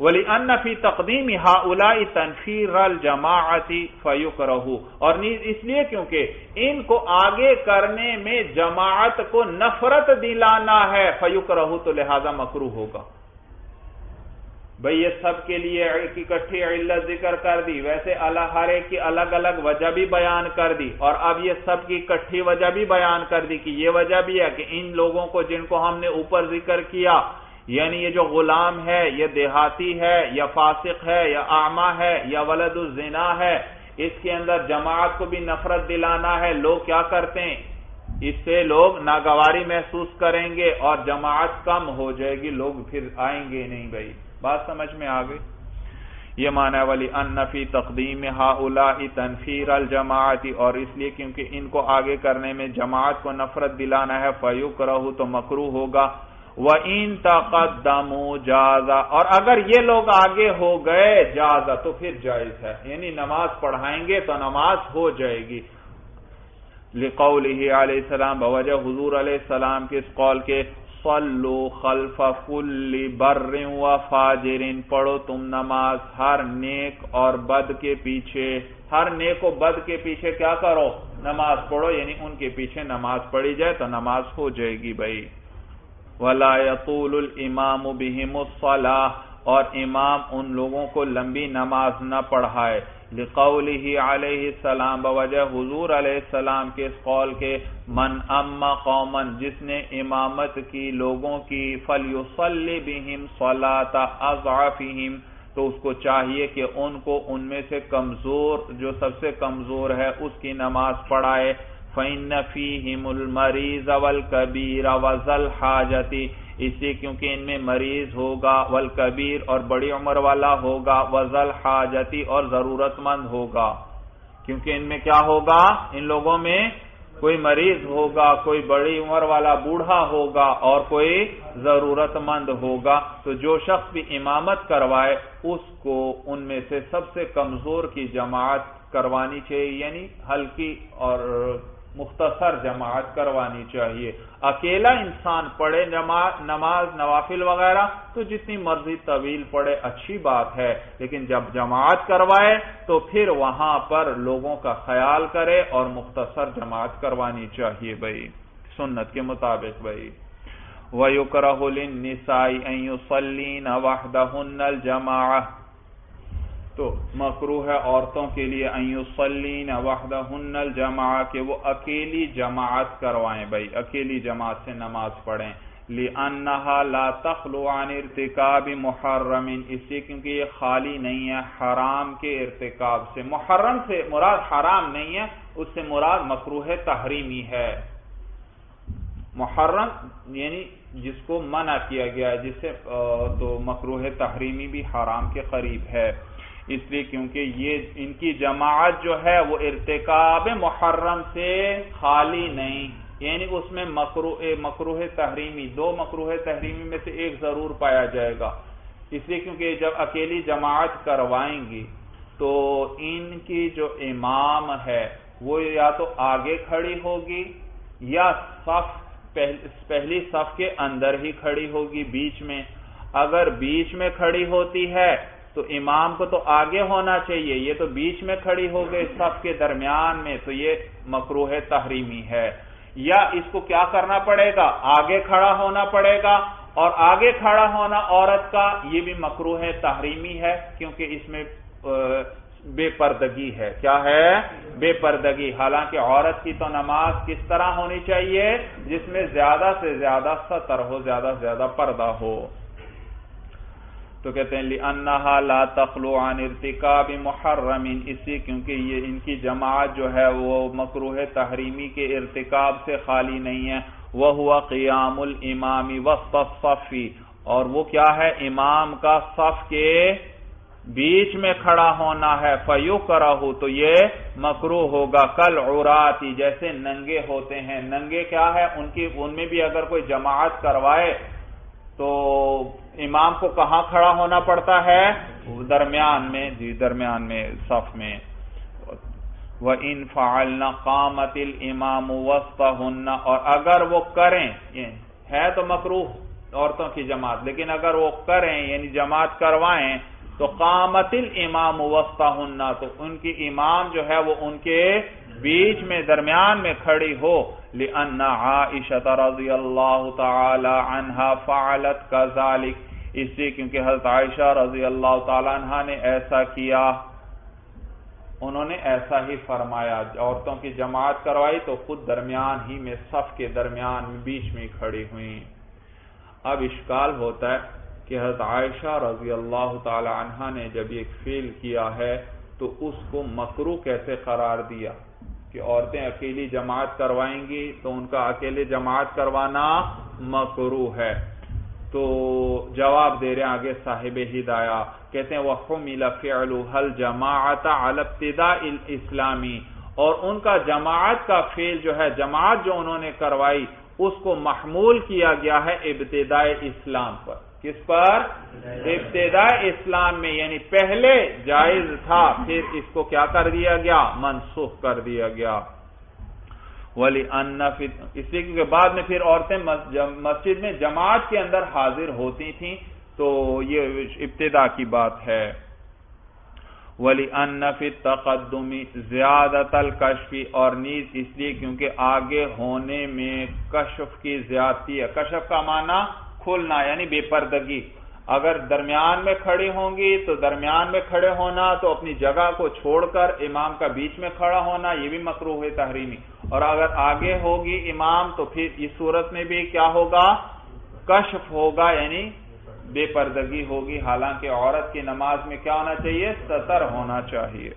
وَلِأَنَّ فِي تَقْدِيمِ هَؤُلَاءِ تَنْفِيرَ الْجَمَاعَةِ فَيُكْرَهُ، اور نیز اس لیے کیونکہ ان کو آگے کرنے میں جماعت کو نفرت دلانا ہے، فَيُكْرَهُ، تو لہذا مکروہ ہوگا۔ بھئی یہ سب کے لیے ایک اکٹھی علت ذکر کر دی، ویسے ہر ایک کی الگ الگ وجہ بھی بیان کر دی، اور اب یہ سب کی اکٹھی وجہ بھی بیان کر دی کہ یہ وجہ بھی ہے کہ ان لوگوں کو جن کو ہم نے اوپر ذکر کیا، یعنی یہ جو غلام ہے، یہ دیہاتی ہے یا فاسق ہے یا اعمى ہے یا ولد الزنا ہے، اس کے اندر جماعت کو بھی نفرت دلانا ہے۔ لوگ کیا کرتے ہیں، اس سے لوگ ناگواری محسوس کریں گے اور جماعت کم ہو جائے گی، لوگ پھر آئیں گے نہیں بھائی، بات سمجھ میں آ گئی؟ یہ معنی ولی ان فی تقدیم ہؤلاء تنفیر الجماعت، اور اس لیے کیونکہ ان کو آگے کرنے میں جماعت کو نفرت دلانا ہے، فیکرہ تو مکروہ ہوگا، وَإِن تَقَدَّمُوا جَازَ، اور اگر یہ لوگ آگے ہو گئے جاز تو پھر جائز ہے، یعنی نماز پڑھائیں گے تو نماز ہو جائے گی، لقولہ علیہ السلام، بوجہ حضور علیہ السلام کے اس قول کے، صلو خلف کل بر و فاجر، پڑھو تم نماز ہر نیک اور بد کے پیچھے، ہر نیک و بد کے پیچھے کیا کرو، نماز پڑھو، یعنی ان کے پیچھے نماز پڑھی جائے تو نماز ہو جائے گی بھائی۔ وَلَا يَطُولُ الْإِمَامُ بِهِمُ الصَّلَاةَ، اور امام ان لوگوں کو لمبی نماز نہ پڑھائے، لقولہ علیہ السلام، بوجہ حضور علیہ السلام کے اس قول کے، من اما قوما، جس نے امامت کی لوگوں کی، فَلْيُصَلِّ بِهِمْ صَلَاةَ أَضْعَفِهِمْ، تو اس کو چاہیے کہ ان کو ان میں سے کمزور، جو سب سے کمزور ہے اس کی نماز پڑھائے، فَإِنَّ فِيهِمُ الْمَرِيضَ وَالْكَبِيرَ وَذَا الْحَاجَةِ، اس لیے کیونکہ ان میں مریض ہوگا، والکبیر اور بڑی عمر والا ہوگا، وذا الحاجۃ اور ضرورت مند ہوگا، کیونکہ ان میں کیا ہوگا، ان لوگوں میں کوئی مریض ہوگا، کوئی بڑی عمر والا بوڑھا ہوگا اور کوئی ضرورت مند ہوگا، تو جو شخص بھی امامت کروائے اس کو ان میں سے سب سے کمزور کی جماعت کروانی چاہیے، یعنی ہلکی اور مختصر جماعت کروانی چاہیے۔ اکیلا انسان پڑھے نماز نوافل وغیرہ تو جتنی مرضی طویل پڑھے اچھی بات ہے، لیکن جب جماعت کروائے تو پھر وہاں پر لوگوں کا خیال کرے اور مختصر جماعت کروانی چاہیے بھائی، سنت کے مطابق بھائی۔ وَيُكْرَهُ لِلنِّسَاءِ أَن يُصَلِّينَ وَحْدَهُنَّ الْجَمَاعَةَ، تو مکروہ ہے عورتوں کے لیے ان یصلین وحدہن الجماعہ، کہ وہ اکیلی جماعت کروائیں بھائی، اکیلی جماعت سے نماز پڑھیں، لأنہا لا تخلو عن ارتکاب محرم، اس لیے کیونکہ یہ خالی نہیں ہے حرام کے ارتکاب سے، محرم سے مراد حرام نہیں ہے، اس سے مراد مکروہ تحریمی ہے، محرم یعنی جس کو منع کیا گیا ہے، جس سے تو مکروہ تحریمی بھی حرام کے قریب ہے، اس لیے کیونکہ یہ ان کی جماعت جو ہے وہ ارتکاب محرم سے خالی نہیں، یعنی اس میں مکروہ تحریمی، دو مکروہ تحریمی میں سے ایک ضرور پایا جائے گا، اس لیے کیونکہ جب اکیلی جماعت کروائیں گی تو ان کی جو امام ہے وہ یا تو آگے کھڑی ہوگی یا پہلی صف کے اندر ہی کھڑی ہوگی بیچ میں، اگر بیچ میں کھڑی ہوتی ہے تو امام کو تو آگے ہونا چاہیے، یہ تو بیچ میں کھڑی ہو گئی صف کے درمیان میں، تو یہ مکروہ تحریمی ہے، یا اس کو کیا کرنا پڑے گا، آگے کھڑا ہونا پڑے گا، اور آگے کھڑا ہونا عورت کا یہ بھی مکروہ تحریمی ہے، کیونکہ اس میں بے پردگی ہے، کیا ہے، بے پردگی، حالانکہ عورت کی تو نماز کس طرح ہونی چاہیے، جس میں زیادہ سے زیادہ ستر ہو، زیادہ سے زیادہ پردہ ہو، تو کہتے ہیں لِأَنَّهَا لَا تَخْلُو عَنِ ارْتِكَابِ مُحَرَّمٍ، اس لیے کیونکہ یہ ان کی جماعت جو ہے وہ مکروہ تحریمی کے ارتکاب سے خالی نہیں ہے، وَهُوَ قِيَامُ الْإِمَامِ وَسْطَ الصَّفِّ، اور وہ کیا ہے، امام کا صف کے بیچ میں کھڑا ہونا ہے، فَيُكْرَهُ، تو یہ مکروہ ہوگا، کَالْعُرَاةِ، جیسے ننگے ہوتے ہیں، ننگے کیا ہے، ان میں بھی اگر کوئی جماعت کروائے تو امام کو کہاں کھڑا ہونا پڑتا ہے، درمیان میں، جی درمیان میں صف میں، وَإِن فَعَلْنَ قَامَتِ الْإِمَامُ وَسْطَهُنَّ، اور اگر وہ کریں، ہے تو مکروہ عورتوں کی جماعت، لیکن اگر وہ کریں یعنی جماعت کروائیں تو قامت الامام وسطہن، تو ان کی امام جو ہے وہ ان کے بیچ میں درمیان میں کھڑی ہو، لأن عائشہ رضی اللہ تعالی عنہا فعلت کذالک، اس لیے کیونکہ حضرت عائشہ رضی اللہ تعالی عنہا نے ایسا کیا، انہوں نے ایسا ہی فرمایا، عورتوں کی جماعت کروائی تو خود درمیان ہی میں صف کے درمیان میں بیچ میں کھڑی ہوئی۔ اب اشکال ہوتا ہے کہ حضرت عائشہ رضی اللہ تعالی عنہا نے جب یہ فعل کیا ہے تو اس کو مکروہ کیسے قرار دیا کہ عورتیں اکیلی جماعت کروائیں گی تو ان کا اکیلے جماعت کروانا مکروہ ہے؟ تو جواب دے رہے ہیں آگے صاحب ہدایہ، کہتے ہیں وَحُمِلَ فِعْلُهَا الْجَمَاعَةَ عَلَى ابْتِدَاءِ الْإِسْلَامِ، اور ان کا جماعت کا فعل جو ہے، جماعت جو انہوں نے کروائی، اس کو محمول کیا گیا ہے ابتداء اسلام پر۔ کس پر؟ ابتداء اسلام میں، یعنی پہلے جائز تھا، پھر اس کو کیا کر دیا گیا؟ منسوخ کر دیا گیا۔ وَلِأَنَّ اس لیے کیونکہ بعد میں پھر عورتیں مسجد میں جماعت کے اندر حاضر ہوتی تھیں، تو یہ ابتدا کی بات ہے۔ وَلِأَنَّ فِي التَّقَدُّمِ زِيَادَةَ الْكَشْفِ، اور نیز اس لیے کیونکہ آگے ہونے میں کشف کی زیادتی ہے۔ کشف کا معنی کھلنا، یعنی بے پردگی۔ اگر درمیان میں کھڑی ہوں گی تو درمیان میں کھڑے ہونا، تو اپنی جگہ کو چھوڑ کر امام کا بیچ میں کھڑا ہونا، یہ بھی مکروہ ہے تحریمی۔ اور اگر آگے ہوگی امام تو پھر اس صورت میں بھی کیا ہوگا؟ کشف ہوگا، یعنی بے پردگی ہوگی، حالانکہ عورت کی نماز میں کیا ہونا چاہیے؟ ستر ہونا چاہیے۔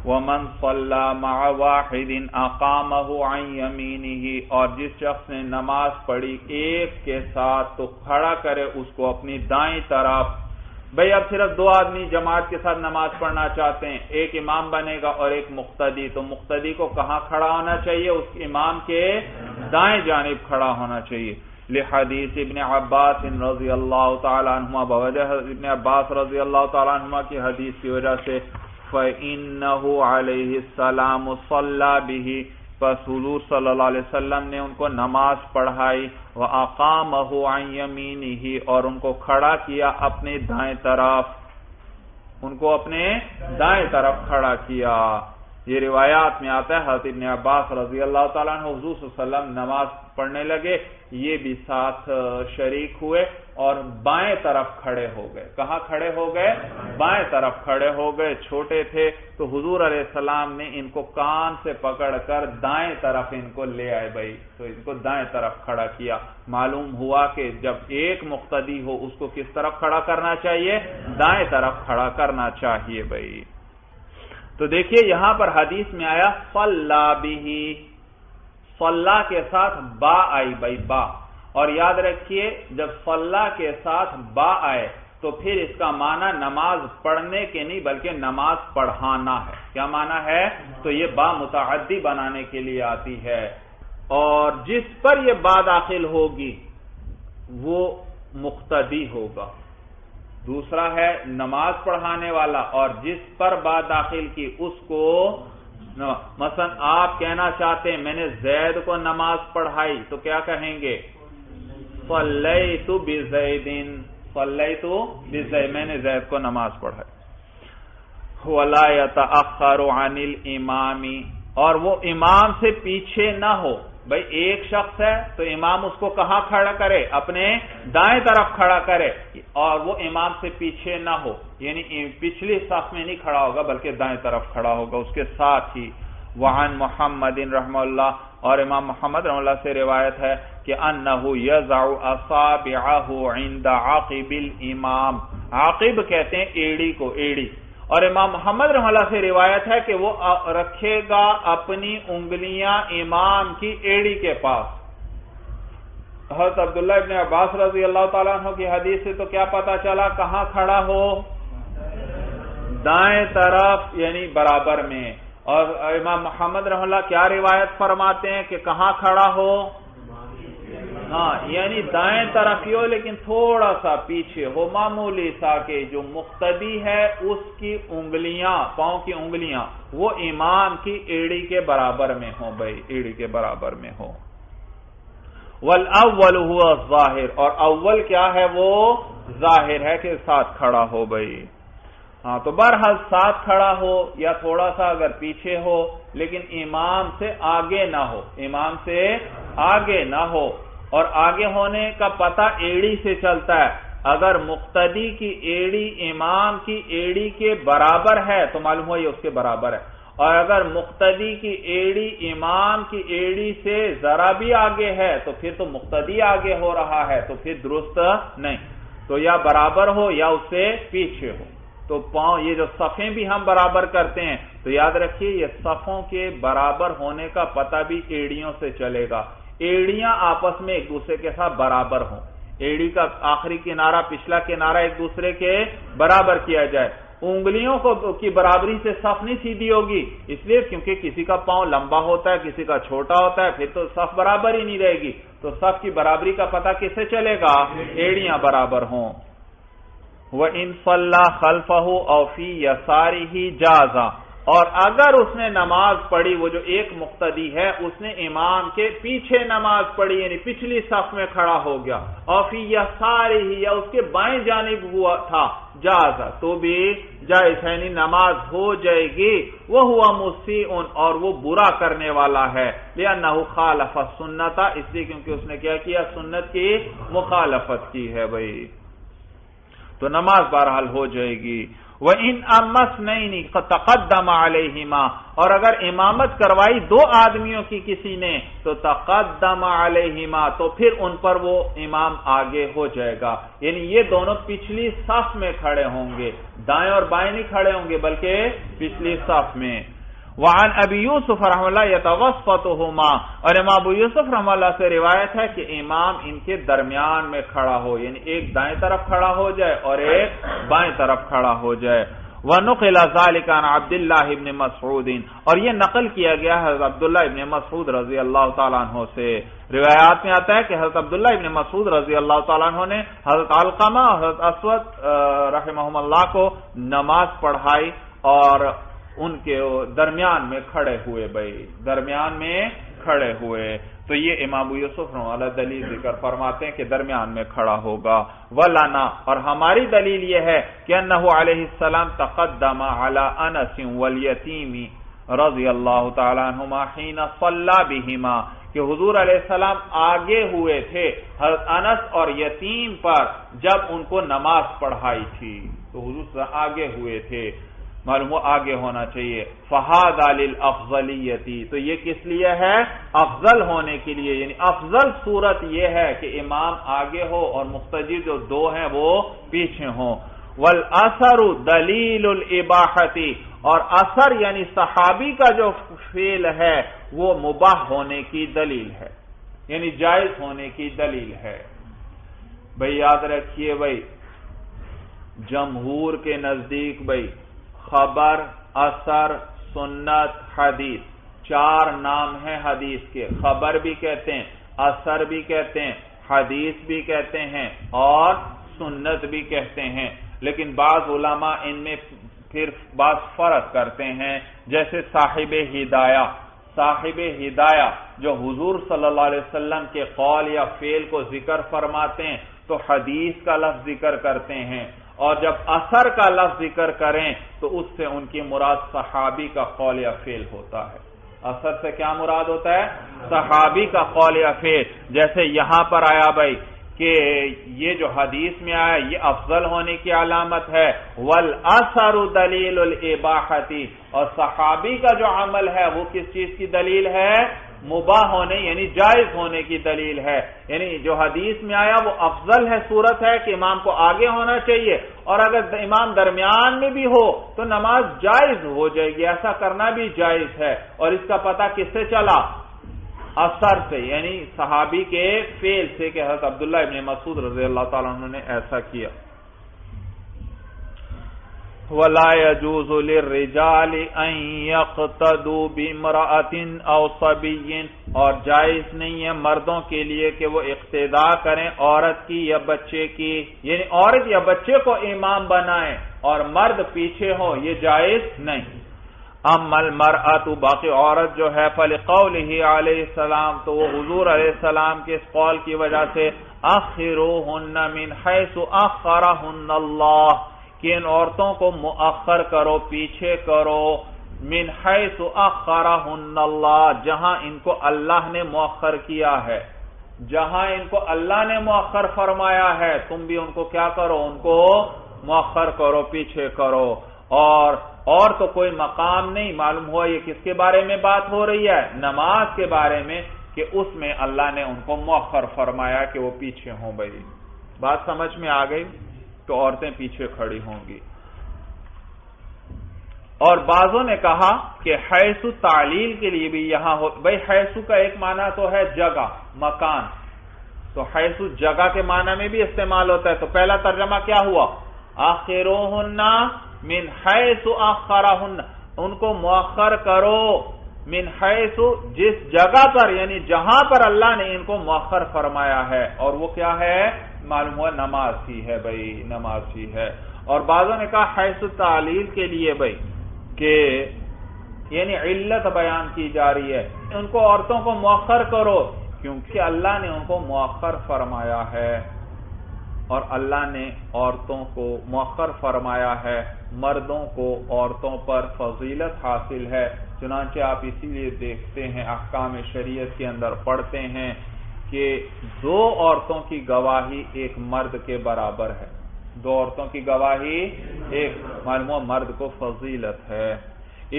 وَمَنْ صَلَّى مَعَ وَاحِدٍ أَقَامَهُ عَنْ يَمِينِهِ، اور جس شخص نے نماز پڑھی ایک کے ساتھ تو کھڑا کرے اس کو اپنی دائیں طرف۔ بھئی اب صرف دو آدمی جماعت کے ساتھ نماز پڑھنا چاہتے ہیں، ایک امام بنے گا اور ایک مقتدی، تو مقتدی کو کہاں کھڑا ہونا چاہیے؟ اس امام کے دائیں جانب کھڑا ہونا چاہیے۔ لحدیث ابن عباس رضی اللہ تعالی عنہما، بوجہ ابن عباس رضی اللہ تعالی عنہما کی حدیث کی وجہ سے، فَإِنَّهُ عَلَيْهِ السَّلَامُ صَلَّى بِهِ، پس حضور صلی اللہ علیہ وسلم نے ان کو نماز پڑھائی، وَأَقَامَهُ عَنْ يَمِينِهِ، اور ان کو کھڑا کیا اپنے دائیں طرف، ان کو اپنے دائیں طرف کھڑا کیا۔ یہ روایات میں آتا ہے حضرت ابن عباس رضی اللہ تعالیٰ عنہ حضور صلی اللہ علیہ وسلم نماز پڑھنے لگے، یہ بھی ساتھ شریک ہوئے اور بائیں طرف کھڑے ہو گئے۔ کہاں کھڑے ہو گئے؟ بائیں طرف کھڑے ہو گئے۔ چھوٹے تھے تو حضور علیہ السلام نے ان کو کان سے پکڑ کر دائیں طرف ان کو لے آئے بھائی، تو ان کو دائیں طرف کھڑا کیا۔ معلوم ہوا کہ جب ایک مقتدی ہو اس کو کس طرف کھڑا کرنا چاہیے؟ دائیں طرف کھڑا کرنا چاہیے بھائی۔ تو دیکھیے یہاں پر حدیث میں آیا صلی بہ، صلی کے ساتھ با آئی بھائی، با، اور یاد رکھیے جب صلی کے ساتھ با آئے تو پھر اس کا معنی نماز پڑھنے کے نہیں بلکہ نماز پڑھانا ہے۔ کیا معنی ہے؟ تو یہ با متعدی بنانے کے لیے آتی ہے، اور جس پر یہ با داخل ہوگی وہ مقتدی ہوگا۔ دوسرا ہے نماز پڑھانے والا، اور جس پر با داخل کی اس کو، مثلا آپ کہنا چاہتے ہیں میں نے زید کو نماز پڑھائی، تو کیا کہیں گے؟ صلیت بزید، صلیت بزید، میں نے زید کو نماز پڑھائی۔ ولا يتأخر عن الامام، اور وہ امام سے پیچھے نہ ہو۔ بھئی ایک شخص ہے تو امام اس کو کہاں کھڑا کرے؟ اپنے دائیں طرف کھڑا کرے، اور وہ امام سے پیچھے نہ ہو، یعنی پچھلی صف میں نہیں کھڑا ہوگا بلکہ دائیں طرف کھڑا ہوگا اس کے ساتھ ہی۔ وعن محمد رحمہ اللہ، اور امام محمد رحمہ اللہ سے روایت ہے کہ انہ یضع اصابعہ عند عاقب الامام، عاقب کہتے ہیں ایڑی کو، ایڑی، اور امام محمد رحمہ اللہ سے روایت ہے کہ وہ رکھے گا اپنی انگلیاں امام کی ایڑی کے پاس۔ حضرت عبداللہ ابن عباس رضی اللہ تعالیٰ عنہ کی حدیث سے تو کیا پتا چلا؟ کہاں کھڑا ہو؟ دائیں طرف، یعنی برابر میں۔ اور امام محمد رحمہ اللہ کیا روایت فرماتے ہیں کہ کہاں کھڑا ہو؟ ہاں، یعنی دائیں طرف ہی ہو لیکن تھوڑا سا پیچھے ہو، معمولی سا، کہ جو مقتدی ہے اس کی انگلیاں، پاؤں کی انگلیاں وہ امام کی ایڑی کے برابر میں ہو بھائی، ایڑی کے برابر میں ہو۔ والاول هو الظاہر، اور اول کیا ہے؟ وہ ظاہر ہے کہ ساتھ کھڑا ہو بھائی۔ ہاں تو بہرحال ساتھ کھڑا ہو یا تھوڑا سا اگر پیچھے ہو، لیکن امام سے آگے نہ ہو، امام سے آگے نہ ہو۔ اور آگے ہونے کا پتہ ایڑی سے چلتا ہے، اگر مقتدی کی ایڑی امام کی ایڑی کے برابر ہے تو معلوم ہو یہ اس کے برابر ہے، اور اگر مقتدی کی ایڑی امام کی ایڑی سے ذرا بھی آگے ہے تو پھر تو مقتدی آگے ہو رہا ہے، تو پھر درست نہیں، تو یا برابر ہو یا اس سے پیچھے ہو۔ تو پاؤں، یہ جو صفیں بھی ہم برابر کرتے ہیں تو یاد رکھیے یہ صفوں کے برابر ہونے کا پتہ بھی ایڑیوں سے چلے گا۔ ایڑیاں آپس میں ایک دوسرے کے ساتھ برابر ہوں، ایڑی کا آخری کنارہ پچھلا کنارہ ایک دوسرے کے برابر کیا جائے. انگلیوں کی برابری سے صف نہیں سیدھی ہوگی، اس لیے کیونکہ کسی کا پاؤں لمبا ہوتا ہے کسی کا چھوٹا ہوتا ہے، پھر تو صف برابر ہی نہیں رہے گی. تو صف کی برابری کا پتہ کس سے چلے گا؟ ایڑیاں برابر ہوں. وَإِن صَلَّى خَلْفَهُ أَوْ فِي يَسَارِهِ جَازَ، اور اگر اس نے نماز پڑھی، وہ جو ایک مقتدی ہے اس نے امام کے پیچھے نماز پڑھی یعنی پچھلی صف میں کھڑا ہو گیا، اور فی یسارہ یا اس کے بائیں جانب ہوا تھا، جاز تو بھی جائز ہے، یعنی نماز ہو جائے گی. وَهُوَ مُسِیءٌ، اور وہ برا کرنے والا ہے، لِأَنَّهُ خَالَفَ السُّنَّةَ، اس لیے کیونکہ اس نے کیا سنت کی مخالفت کی ہے بھائی، تو نماز بہرحال ہو جائے گی. وَإِنْ أَمَّ اثْنَيْنِ تَقَدَّمَ عَلَيْهِمَا، اور اگر امامت کروائی دو آدمیوں کی کسی نے تو تقدم علیہما، تو پھر ان پر وہ امام آگے ہو جائے گا، یعنی یہ دونوں پچھلی صف میں کھڑے ہوں گے، دائیں اور بائیں نہیں کھڑے ہوں گے بلکہ پچھلی صف میں. وعن ابی یوسف رحمہ اللہ یتوسطہما، اور امام ابو یوسف رحمہ اللہ سے روایت ہے کہ امام ان کے درمیان میں کھڑا ہو، یعنی ایک دائیں طرف کھڑا ہو جائے اور ایک بائیں طرف کھڑا ہو جائے. وَنُقِلَ ذَلِكَ عَنْ عَبْدِ اللَّهِ بْنِ مَسْعُودٍ، اور یہ نقل کیا گیا حضرت عبداللہ ابن مسعود رضی اللہ تعالیٰ عنہ سے. روایات میں آتا ہے کہ حضرت عبداللہ ابن مسعود رضی اللہ تعالیٰ عنہ نے حضرت علقمہ اور حضرت اسود رحمہم اللہ کو نماز پڑھائی اور ان کے درمیان میں کھڑے ہوئے بھائی، درمیان میں کھڑے ہوئے. تو یہ امام ابو یوسف رحمہ اللہ دلیل ذکر فرماتے ہیں کہ درمیان میں کھڑا ہوگا. وَلَنَا، اور ہماری دلیل یہ ہے کہ انہ علیہ السلام تقدم علی انس والیتیم رضی اللہ تعالی عنہما حین صلی بہما، کہ حضور علیہ السلام آگے ہوئے تھے حضرت انس اور یتیم پر جب ان کو نماز پڑھائی تھی، تو حضور آگے ہوئے تھے، معلوم وہ آگے ہونا چاہیے. فَهَذَا لِلْأَفْضَلِيَّةِ، تو یہ کس لیے ہے؟ افضل ہونے کے لیے، یعنی افضل صورت یہ ہے کہ امام آگے ہو اور مقتدی جو دو ہیں وہ پیچھے ہوں. وَالْأَثَرُ دَلِيلُ الْإِبَاحَةِ، اور اثر یعنی صحابی کا جو فعل ہے وہ مباح ہونے کی دلیل ہے، یعنی جائز ہونے کی دلیل ہے. بھئی یاد رکھیے بھئی، جمہور کے نزدیک بھئی خبر، اثر، سنت، حدیث، چار نام ہیں حدیث کے. خبر بھی کہتے ہیں، اثر بھی کہتے ہیں، حدیث بھی کہتے ہیں اور سنت بھی کہتے ہیں. لیکن بعض علماء ان میں پھر بعض فرق کرتے ہیں، جیسے صاحب ہدایہ جو حضور صلی اللہ علیہ وسلم کے قول یا فعل کو ذکر فرماتے ہیں تو حدیث کا لفظ ذکر کرتے ہیں، اور جب اثر کا لفظ ذکر کریں تو اس سے ان کی مراد صحابی کا قول یا فعل ہوتا ہے. اثر سے کیا مراد ہوتا ہے؟ صحابی کا قول یا فعل. جیسے یہاں پر آیا بھائی کہ یہ جو حدیث میں آیا یہ افضل ہونے کی علامت ہے. وَالْأَثَرُ دَلِيلُ الْإِبَاحَةِ، اور صحابی کا جو عمل ہے وہ کس چیز کی دلیل ہے؟ مباح ہونے یعنی جائز ہونے کی دلیل ہے. یعنی جو حدیث میں آیا وہ افضل ہے، صورت ہے کہ امام کو آگے ہونا چاہیے، اور اگر امام درمیان میں بھی ہو تو نماز جائز ہو جائے گی، ایسا کرنا بھی جائز ہے. اور اس کا پتہ کس سے چلا؟ اثر سے، یعنی صحابی کے فعل سے کہ حضرت عبداللہ ابن مسعود رضی اللہ تعالیٰ عنہ نے ایسا کیا. وَلَا يَجُوزُ لِلرِّجَالِ أَن يَقْتَدُوا بِامْرَأَةٍ أَوْ صَبِيٍّ، اور جائز نہیں ہے مردوں کے لیے کہ وہ اقتداء کریں عورت کی یا بچے کی، یعنی عورت یا بچے کو امام بنائیں اور مرد پیچھے ہو، یہ جائز نہیں. اما المرأة، باقی عورت جو ہے فلقولہ علیہ السلام، تو وہ حضور علیہ السلام کے اس قول کی وجہ سے اخروہن من حیث اخرہن اللہ، کہ ان عورتوں کو مؤخر کرو، پیچھے کرو، من حیث اخرہن اللہ، جہاں ان کو اللہ نے مؤخر کیا ہے، جہاں ان کو اللہ نے مؤخر فرمایا ہے تم بھی ان کو کیا کرو؟ ان کو مؤخر کرو، پیچھے کرو. اور تو کوئی مقام نہیں. معلوم ہوا یہ کس کے بارے میں بات ہو رہی ہے؟ نماز کے بارے میں، کہ اس میں اللہ نے ان کو مؤخر فرمایا کہ وہ پیچھے ہوں. بھائی بات سمجھ میں آ گئی؟ تو عورتیں پیچھے کھڑی ہوں گی. اور بعضوں نے کہا کہ حیث تعلیل کے لیے بھی یہاں ہو. بھائی حیث کا ایک معنی تو ہے جگہ، مکان، تو حیث جگہ کے معنی میں بھی استعمال ہوتا ہے. تو پہلا ترجمہ کیا ہوا؟ آخروہن من حیث آخرہن، ان کو مؤخر کرو، من حیث جس جگہ پر، یعنی جہاں پر اللہ نے ان کو مؤخر فرمایا ہے، اور وہ کیا ہے؟ معلوم ہوا نماز ہی ہے بھائی، نماز ہی ہے. اور بعضوں نے کہا حیث تعلیل کے لیے بھائی کہ یعنی علت بیان کی جا رہی ہے، ان کو عورتوں کو مؤخر کرو کیونکہ اللہ نے ان کو مؤخر فرمایا ہے، اور اللہ نے عورتوں کو مؤخر فرمایا ہے، مردوں کو عورتوں پر فضیلت حاصل ہے. چنانچہ آپ اسی لیے دیکھتے ہیں احکام شریعت کے اندر پڑھتے ہیں کہ 2 عورتوں کی گواہی ایک مرد کے برابر ہے. 2 عورتوں کی گواہی ایک، معلوم مرد کو فضیلت ہے.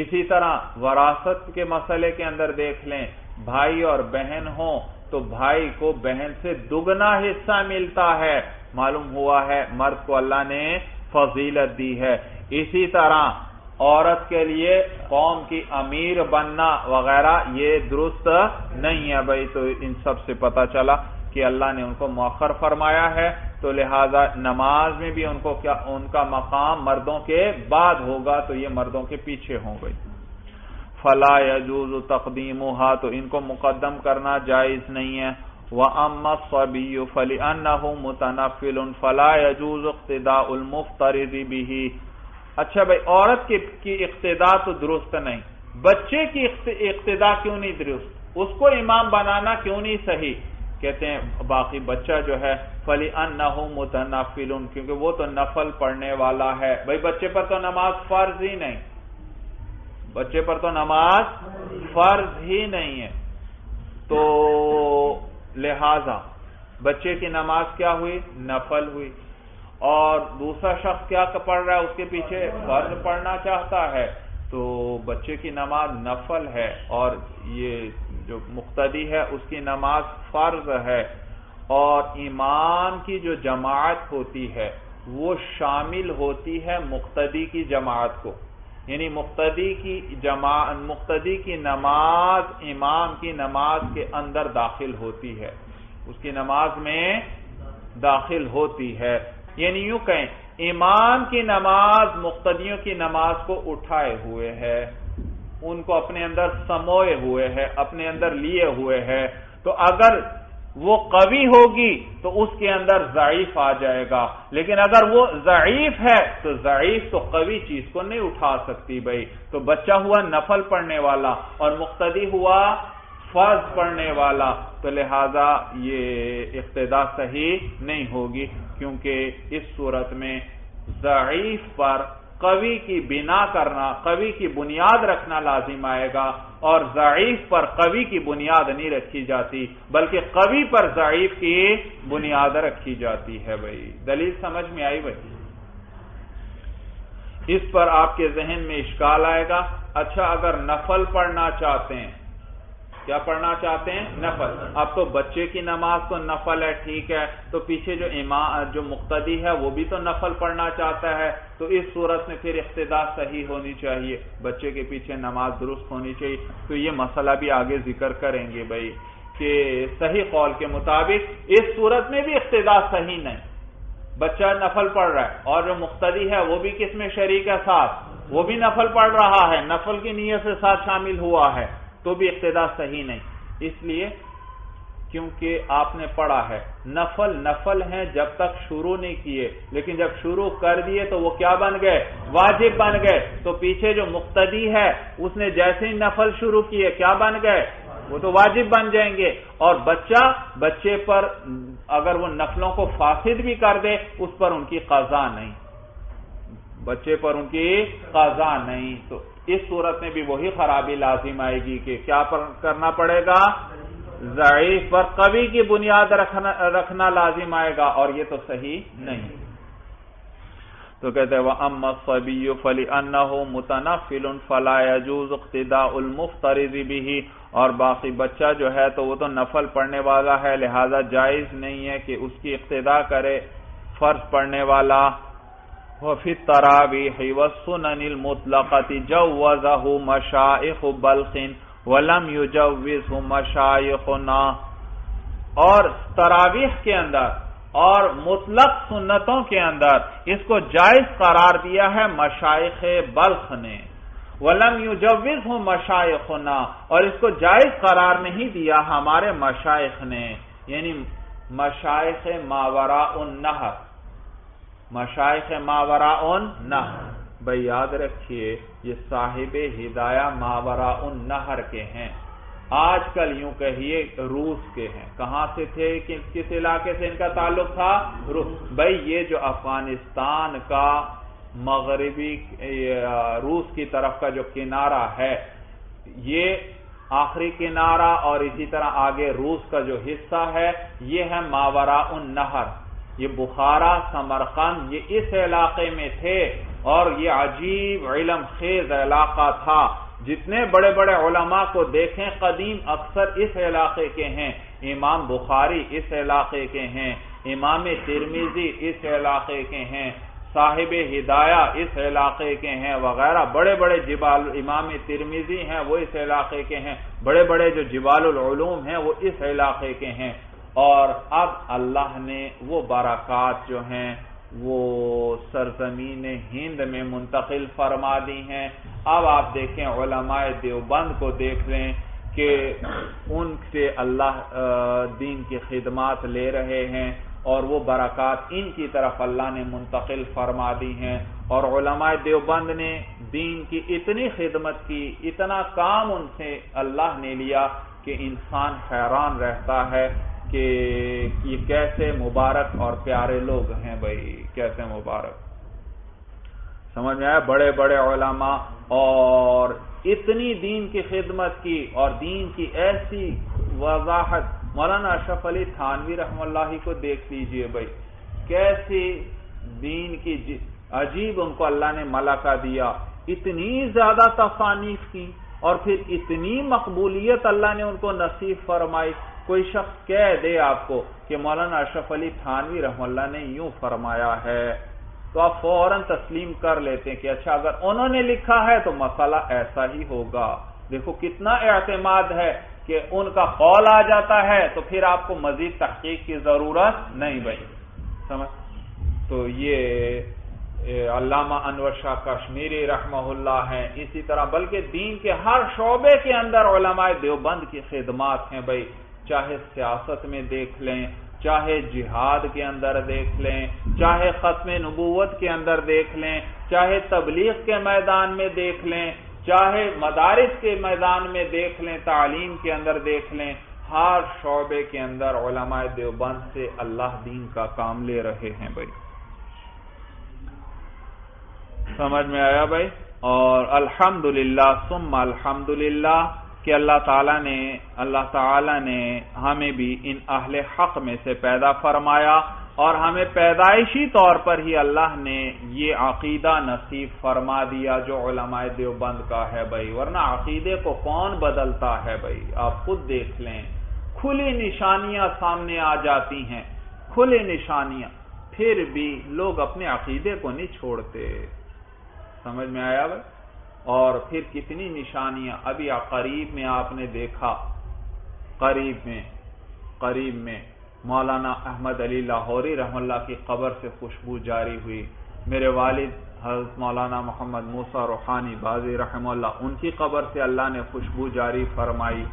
اسی طرح وراثت کے مسئلے کے اندر دیکھ لیں، بھائی اور بہن ہوں تو بھائی کو بہن سے دگنا حصہ ملتا ہے، معلوم ہوا ہے مرد کو اللہ نے فضیلت دی ہے. اسی طرح عورت کے لیے قوم کی امیر بننا وغیرہ یہ درست نہیں ہے بھائی. تو ان سب سے پتہ چلا کہ اللہ نے ان کو مؤخر فرمایا ہے، تو لہذا نماز میں بھی ان کو کیا، ان کا مقام مردوں کے بعد ہوگا، تو یہ مردوں کے پیچھے ہوں گئی. فلا يجوز تقدیمها، تو ان کو مقدم کرنا جائز نہیں ہے. وَأَمَّا الصَّبِيُّ فَلِأَنَّهُ مُتَنَفِّلٌ فَلَا يَجُوزُ اقْتِدَاءُ الْمُفْتَرِضِ بِهِ. اچھا بھائی، عورت کی اقتداء تو درست نہیں، بچے کی اقتداء کیوں نہیں درست؟ اس کو امام بنانا کیوں نہیں صحیح؟ کہتے ہیں باقی بچہ جو ہے فَلِأَنَّهُ مُتَنَفِّلٌ، کیونکہ وہ تو نفل پڑھنے والا ہے. بھائی بچے پر تو نماز فرض ہی نہیں، بچے پر تو نماز فرض ہی نہیں ہے، تو لہذا بچے کی نماز کیا ہوئی؟ نفل ہوئی. اور دوسرا شخص کیا پڑھ رہا ہے؟ اس کے پیچھے فرض پڑھنا چاہتا ہے، تو بچے کی نماز نفل ہے، اور یہ جو مقتدی ہے اس کی نماز فرض ہے. اور امام کی جو جماعت ہوتی ہے وہ شامل ہوتی ہے مقتدی کی جماعت کو، یعنی مقتدی کی نماز امام کی نماز کے اندر داخل ہوتی ہے، اس کی نماز میں داخل ہوتی ہے. یعنی یوں کہیں امام کی نماز مقتدیوں کی نماز کو اٹھائے ہوئے ہے، ان کو اپنے اندر سموئے ہوئے ہے، اپنے اندر لیے ہوئے ہے. تو اگر وہ قوی ہوگی تو اس کے اندر ضعیف آ جائے گا، لیکن اگر وہ ضعیف ہے تو ضعیف تو قوی چیز کو نہیں اٹھا سکتی بھائی. تو بچہ ہوا نفل پڑھنے والا اور مقتدی ہوا فرض پڑھنے والا، تو لہذا یہ اقتداء صحیح نہیں ہوگی، کیونکہ اس صورت میں ضعیف پر قوی کی بنا کرنا، قوی کی بنیاد رکھنا لازم آئے گا، اور ضعیف پر قوی کی بنیاد نہیں رکھی جاتی، بلکہ قوی پر ضعیف کی بنیاد رکھی جاتی ہے بھائی. دلیل سمجھ میں آئی بھائی؟ اس پر آپ کے ذہن میں اشکال آئے گا. اچھا اگر نفل پڑھنا چاہتے ہیں، کیا پڑھنا چاہتے ہیں؟ نفل. اب تو بچے کی نماز تو نفل ہے، ٹھیک ہے، تو پیچھے جو امام جو مقتدی ہے وہ بھی تو نفل پڑھنا چاہتا ہے، تو اس صورت میں پھر اقتداء صحیح ہونی چاہیے، بچے کے پیچھے نماز درست ہونی چاہیے. تو یہ مسئلہ بھی آگے ذکر کریں گے بھائی کہ صحیح قول کے مطابق اس صورت میں بھی اقتداء صحیح نہیں. بچہ نفل پڑھ رہا ہے اور جو مقتدی ہے وہ بھی کس میں شریک ہے؟ ساتھ، وہ بھی نفل پڑھ رہا ہے، نفل کی نیت سے ساتھ شامل ہوا ہے، تو بھی اقتداء صحیح نہیں. اس لیے کیونکہ آپ نے پڑھا ہے نفل ہیں جب تک شروع نہیں کیے، لیکن جب شروع کر دیے تو وہ کیا بن گئے؟ واجب بن گئے. تو پیچھے جو مقتدی ہے اس نے جیسے ہی نفل شروع کیے کیا بن گئے؟ وہ تو واجب بن جائیں گے. اور بچے پر اگر وہ نفلوں کو فاسد بھی کر دے اس پر ان کی قضا نہیں، بچے پر ان کی قضا نہیں. تو اس صورت میں بھی وہی خرابی لازم آئے گی کہ کیا کرنا پڑے گا؟ ضعیف پر قوی کی بنیاد رکھنا لازم آئے گا، اور یہ تو صحیح نہیں. تو کہتے ہیں وَأَمَّا الصَّبِيُّ فَلِأَنَّهُ مُتَنَفِّلٌ فَلَا يَجُوزُ اقْتِدَاءُ الْمُفْتَرِضِ بِهِ. اور باقی بچہ جو ہے تو وہ تو نفل پڑھنے والا ہے، لہذا جائز نہیں ہے کہ اس کی اقتداء کرے فرض پڑھنے والا. وفي التراويح والسنن المطلقة جوزه مشائخ بلخ ولم يجوزه مشائخنا. اور تراویح کے اندر اور مطلق سنتوں کے اندر اس کو جائز قرار دیا ہے مشائخ بلخ نے، وَلَمْ يُجَوِّزْهُ مَشَائِخُنَا، اور اس کو جائز قرار نہیں دیا ہمارے مشائخ نے، یعنی مشائخ ماوراء النہر، مشائخ ماوراء النہر۔ بھئی یاد رکھیے یہ صاحب ہدایہ ماوراء النہر کے ہیں، آج کل یوں کہیے روس کے ہیں۔ کہاں سے تھے، کس علاقے سے ان کا تعلق تھا؟ روس۔ بھئی یہ جو افغانستان کا مغربی روس کی طرف کا جو کنارہ ہے، یہ آخری کنارہ اور اسی طرح آگے روس کا جو حصہ ہے یہ ہے ماوراء النہر۔ یہ بخارا، سمرقند، یہ اس علاقے میں تھے اور یہ عجیب علم خیز علاقہ تھا۔ جتنے بڑے بڑے علماء کو دیکھیں قدیم اکثر اس علاقے کے ہیں۔ امام بخاری اس علاقے کے ہیں، امام ترمذی اس علاقے کے ہیں، صاحب ہدایہ اس علاقے کے ہیں وغیرہ، بڑے بڑے جبال، امام ترمذی ہیں وہ اس علاقے کے ہیں، بڑے بڑے جو جبال العلوم ہیں وہ اس علاقے کے ہیں۔ اور اب اللہ نے وہ برکات جو ہیں وہ سرزمین ہند میں منتقل فرما دی ہیں۔ اب آپ دیکھیں علماء دیوبند کو دیکھ لیں کہ ان سے اللہ دین کی خدمات لے رہے ہیں اور وہ برکات ان کی طرف اللہ نے منتقل فرما دی ہیں، اور علماء دیوبند نے دین کی اتنی خدمت کی، اتنا کام ان سے اللہ نے لیا کہ انسان حیران رہتا ہے کہ یہ کیسے مبارک اور پیارے لوگ ہیں۔ بھائی کیسے مبارک، سمجھ میں آیا؟ بڑے بڑے علماء اور اتنی دین کی خدمت کی اور دین کی ایسی وضاحت۔ مولانا اشرف علی تھانوی رحمہ اللہ کو دیکھ لیجئے بھائی، کیسی دین کی عجیب ان کو اللہ نے ملکہ دیا، اتنی زیادہ تصانیف کی اور پھر اتنی مقبولیت اللہ نے ان کو نصیب فرمائی۔ کوئی شخص کہہ دے آپ کو کہ مولانا اشرف علی تھانوی رحمہ اللہ نے یوں فرمایا ہے تو آپ فوراً تسلیم کر لیتے ہیں کہ اچھا اگر انہوں نے لکھا ہے تو مسئلہ ایسا ہی ہوگا۔ دیکھو کتنا اعتماد ہے کہ ان کا قول آ جاتا ہے تو پھر آپ کو مزید تحقیق کی ضرورت نہیں بھائی، سمجھ؟ تو یہ علامہ انور شاہ کشمیری رحمہ اللہ ہیں، اسی طرح بلکہ دین کے ہر شعبے کے اندر علماء دیوبند کی خدمات ہیں بھائی، چاہے سیاست میں دیکھ لیں، چاہے جہاد کے اندر دیکھ لیں، چاہے ختم نبوت کے اندر دیکھ لیں، چاہے تبلیغ کے میدان میں دیکھ لیں، چاہے مدارس کے میدان میں دیکھ لیں، تعلیم کے اندر دیکھ لیں، ہر شعبے کے اندر علماء دیوبند سے اللہ دین کا کام لے رہے ہیں بھائی۔ سمجھ میں آیا بھائی؟ اور الحمدللہ ثم الحمدللہ کہ اللہ تعالیٰ نے ہمیں بھی ان اہل حق میں سے پیدا فرمایا اور ہمیں پیدائشی طور پر ہی اللہ نے یہ عقیدہ نصیب فرما دیا جو علماء دیوبند کا ہے بھائی، ورنہ عقیدے کو کون بدلتا ہے بھائی؟ آپ خود دیکھ لیں، کھلی نشانیاں سامنے آ جاتی ہیں، کھلی نشانیاں، پھر بھی لوگ اپنے عقیدے کو نہیں چھوڑتے۔ سمجھ میں آیا بھائی؟ اور پھر کتنی نشانیاں ابھی قریب میں آپ نے دیکھا، قریب میں مولانا احمد علی لاہوری رحمہ اللہ کی قبر سے خوشبو جاری ہوئی، میرے والد حضرت مولانا محمد موسیٰ روحانی بازی رحمہ اللہ ان کی قبر سے اللہ نے خوشبو جاری فرمائی،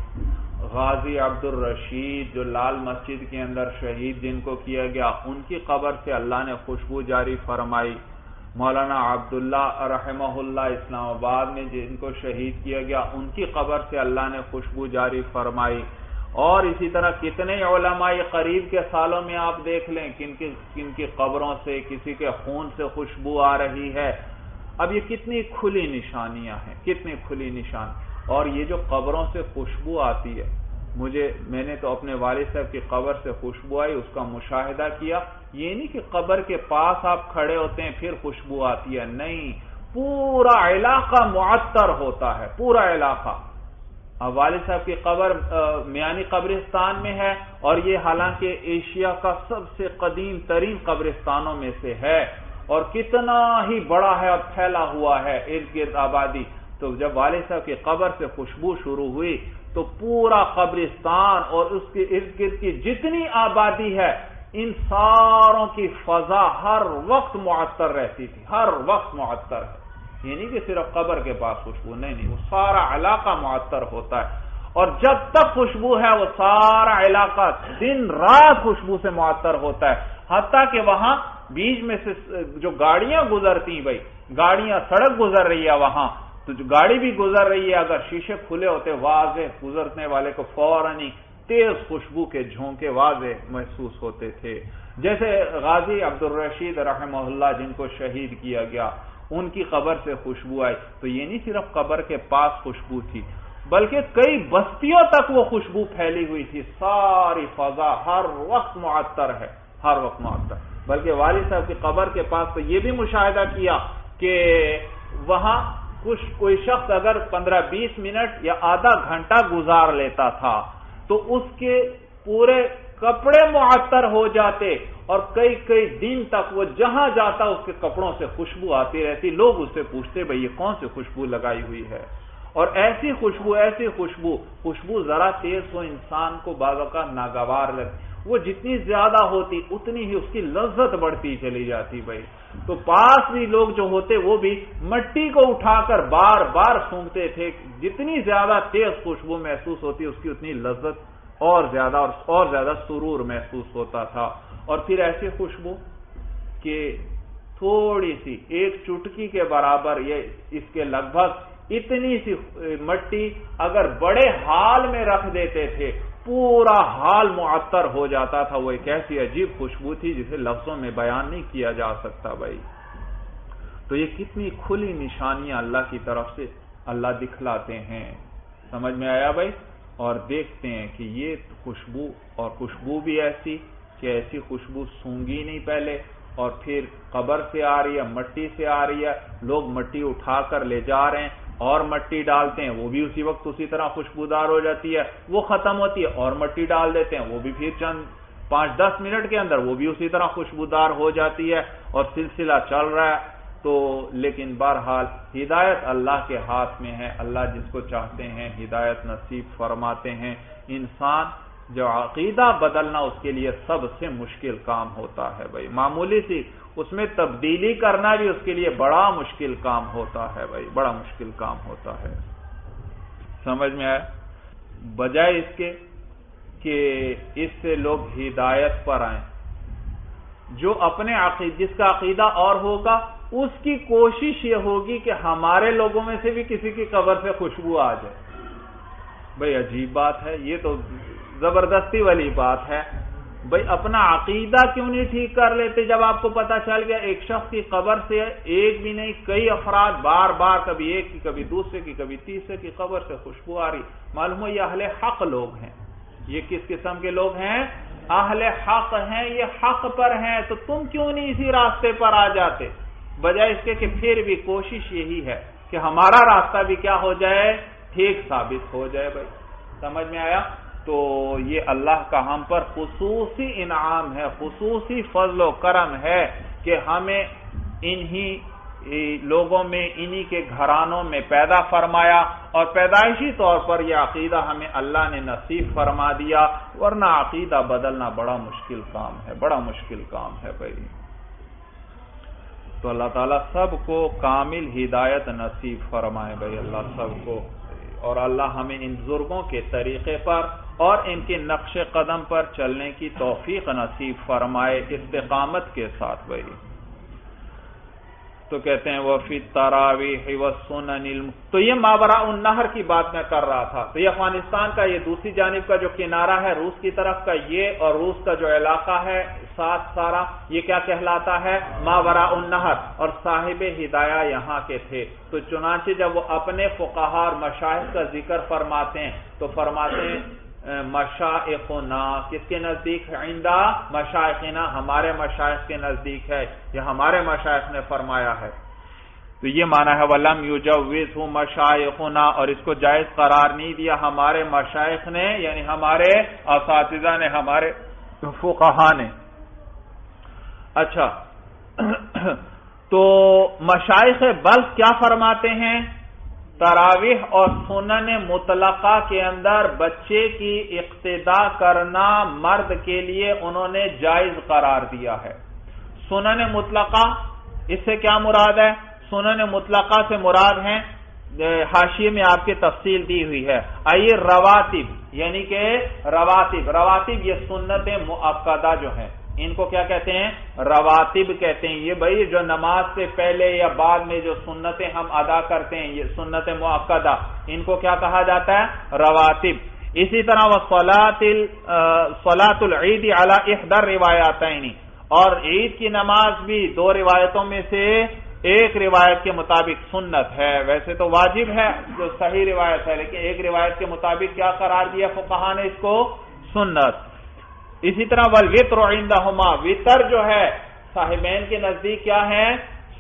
غازی عبد الرشید جو لال مسجد کے اندر شہید جن کو کیا گیا ان کی قبر سے اللہ نے خوشبو جاری فرمائی، مولانا عبداللہ رحمہ اللہ اسلام آباد میں جن کو شہید کیا گیا ان کی قبر سے اللہ نے خوشبو جاری فرمائی، اور اسی طرح کتنے علماء قریب کے سالوں میں آپ دیکھ لیں کن کی قبروں سے کسی کے خون سے خوشبو آ رہی ہے۔ اب یہ کتنی کھلی نشانیاں ہیں، کتنی کھلی نشان، اور یہ جو قبروں سے خوشبو آتی ہے، میں نے تو اپنے والد صاحب کی قبر سے خوشبو آئی اس کا مشاہدہ کیا، یہ نہیں کہ قبر کے پاس آپ کھڑے ہوتے ہیں پھر خوشبو آتی ہے، نہیں، پورا علاقہ معطر ہوتا ہے، پورا علاقہ۔ اب والد صاحب کی قبر میانی قبرستان میں ہے اور یہ حالانکہ ایشیا کا سب سے قدیم ترین قبرستانوں میں سے ہے اور کتنا ہی بڑا ہے، اب پھیلا ہوا ہے ارد گرد آبادی، تو جب والد صاحب کی قبر سے خوشبو شروع ہوئی تو پورا قبرستان اور اس کے ارد گرد کی جتنی آبادی ہے ان ساروں کی فضا ہر وقت معطر رہتی تھی، ہر وقت معطر ہے. یہ نہیں کہ صرف قبر کے پاس خوشبو، نہیں، وہ سارا علاقہ معطر ہوتا ہے. اور جب تک خوشبو ہے وہ سارا علاقہ دن رات خوشبو سے معطر ہوتا ہے. حتیٰ کہ وہاں بیچ میں سے جو گاڑیاں گزرتی، بھائی گاڑیاں سڑک گزر رہی ہے وہاں، تو جو گاڑی بھی گزر رہی ہے اگر شیشے کھلے ہوتے واضح گزرنے والے کو فوراً ہی تیز خوشبو کے جھونکے واضح محسوس ہوتے تھے. جیسے غازی عبدالرشید رحمہ اللہ جن کو شہید کیا گیا، ان کی قبر سے خوشبو آئی، تو یہ نہیں صرف قبر کے پاس خوشبو تھی بلکہ کئی بستیوں تک وہ خوشبو پھیلی ہوئی تھی. ساری فضا ہر وقت معطر ہے، ہر وقت معطر. بلکہ والد صاحب کی قبر کے پاس تو یہ بھی مشاہدہ کیا کہ وہاں کوئی شخص اگر 15-20 منٹ یا آدھا گھنٹہ گزار لیتا تھا تو اس کے پورے کپڑے معطر ہو جاتے اور کئی کئی دن تک وہ جہاں جاتا اس کے کپڑوں سے خوشبو آتی رہتی. لوگ اس سے پوچھتے بھئی یہ کون سی خوشبو لگائی ہوئی ہے؟ اور ایسی خوشبو ذرا تیز ہو انسان کو بعض اوقات ناگوار لگتی، وہ جتنی زیادہ ہوتی اتنی ہی اس کی لذت بڑھتی چلی جاتی. بھائی تو پاس بھی لوگ جو ہوتے وہ بھی مٹی کو اٹھا کر بار بار سونگتے تھے. جتنی زیادہ تیز خوشبو محسوس ہوتی اس کی اتنی لذت اور زیادہ سرور محسوس ہوتا تھا. اور پھر ایسی خوشبو کہ تھوڑی سی ایک چٹکی کے برابر یا اس کے لگ بھگ اتنی سی مٹی اگر بڑے ہال میں رکھ دیتے تھے پورا حال معطر ہو جاتا تھا. وہ ایک ایسی عجیب خوشبو تھی جسے لفظوں میں بیان نہیں کیا جا سکتا. بھائی تو یہ کتنی کھلی نشانیاں اللہ کی طرف سے اللہ دکھلاتے ہیں. سمجھ میں آیا بھائی؟ اور دیکھتے ہیں کہ یہ خوشبو بھی ایسی کہ ایسی خوشبو سونگی نہیں پہلے، اور پھر قبر سے آ رہی ہے، مٹی سے آ رہی ہے، لوگ مٹی اٹھا کر لے جا رہے ہیں اور مٹی ڈالتے ہیں، وہ بھی اسی وقت اسی طرح خوشبودار ہو جاتی ہے. وہ ختم ہوتی ہے اور مٹی ڈال دیتے ہیں، وہ بھی پھر چند 5-10 منٹ کے اندر وہ بھی اسی طرح خوشبودار ہو جاتی ہے، اور سلسلہ چل رہا ہے. تو لیکن بہرحال ہدایت اللہ کے ہاتھ میں ہے. اللہ جس کو چاہتے ہیں ہدایت نصیب فرماتے ہیں. انسان جو عقیدہ بدلنا اس کے لیے سب سے مشکل کام ہوتا ہے. بھائی معمولی سی اس میں تبدیلی کرنا بھی اس کے لیے بڑا مشکل کام ہوتا ہے. بھائی بڑا مشکل کام ہوتا ہے. سمجھ میں آئے؟ بجائے اس کے کہ اس سے لوگ ہدایت پر آئیں، جو اپنے جس کا عقیدہ اور ہوگا اس کی کوشش یہ ہوگی کہ ہمارے لوگوں میں سے بھی کسی کی قبر سے خوشبو آ جائے. بھائی عجیب بات ہے، یہ تو زبردستی والی بات ہے. بھائی اپنا عقیدہ کیوں نہیں ٹھیک کر لیتے؟ جب آپ کو پتا چل گیا ایک شخص کی قبر سے ایک بھی نہیں کئی افراد بار بار کبھی ایک کی کبھی دوسرے کی کبھی تیسرے کی قبر سے خوشبو آ رہی، معلوم ہو یہ اہل حق لوگ ہیں. یہ کس قسم کے لوگ ہیں؟ اہل حق ہیں، یہ حق پر ہیں. تو تم کیوں نہیں اسی راستے پر آ جاتے؟ بجائے اس کے کہ پھر بھی کوشش یہی ہے کہ ہمارا راستہ بھی کیا ہو جائے، ٹھیک ثابت ہو جائے. بھائی سمجھ میں آیا؟ تو یہ اللہ کا ہم پر خصوصی انعام ہے، خصوصی فضل و کرم ہے کہ ہمیں انہی لوگوں میں، انہی کے گھرانوں میں پیدا فرمایا، اور پیدائشی طور پر یہ عقیدہ ہمیں اللہ نے نصیب فرما دیا. ورنہ عقیدہ بدلنا بڑا مشکل کام ہے، بڑا مشکل کام ہے. بھائی تو اللہ تعالیٰ سب کو کامل ہدایت نصیب فرمائے. بھائی اللہ سب کو، اور اللہ ہمیں ان بزرگوں کے طریقے پر اور ان کے نقش قدم پر چلنے کی توفیق نصیب فرمائے استقامت کے ساتھ. بھائی تو کہتے ہیں وفی التراویح والسنن، تو یہ ماوراء النہر کی بات میں کر رہا تھا. تو یہ افغانستان کا یہ دوسری جانب کا جو کنارہ ہے روس کی طرف کا، یہ اور روس کا جو علاقہ ہے ساتھ سارا، یہ کیا کہلاتا ہے؟ ماوراء النہر. اور صاحب ہدایہ یہاں کے تھے. تو چنانچہ جب وہ اپنے فقہاء اور مشائخ کا ذکر فرماتے ہیں تو فرماتے ہیں مشائخنا، کس کے نزدیک؟ عندہ مشائخنا، ہمارے مشائخ کے نزدیک ہے، یہ ہمارے مشائخ نے فرمایا ہے. تو یہ معنی ہے وَلَمْ يُجَوِّزْهُ مَشَائِخُنَا، اور اس کو جائز قرار نہیں دیا ہمارے مشائخ نے، یعنی ہمارے اساتذہ نے، ہمارے فقہاء نے. اچھا تو مشائخ بلخ کیا فرماتے ہیں؟ تراویح اور سنن مطلقہ کے اندر بچے کی اقتدا کرنا مرد کے لیے انہوں نے جائز قرار دیا ہے۔ سنن مطلقہ اس سے کیا مراد ہے؟ سنن مطلقہ سے مراد ہیں، حاشیے میں آپ کی تفصیل دی ہوئی ہے، آئیے رواتب، یعنی کہ رواتب یہ سنت مؤکدہ جو ہیں، ان کو کیا کہتے ہیں؟ رواتب کہتے ہیں۔ یہ بھائی جو نماز سے پہلے یا بعد میں جو سنتیں ہم ادا کرتے ہیں، یہ سنت مؤکدہ، ان کو کیا کہا جاتا ہے؟ رواتب۔ اسی طرح صلاۃ العید علی احدى الروایتین، اور عید کی نماز بھی دو روایتوں میں سے ایک روایت کے مطابق سنت ہے، ویسے تو واجب ہے جو صحیح روایت ہے، لیکن ایک روایت کے مطابق کیا قرار دیا فقہا نے اس کو؟ سنت۔ اسی طرح والوتر عندہما، وتر جو ہے صاحبین کے نزدیک کیا ہے؟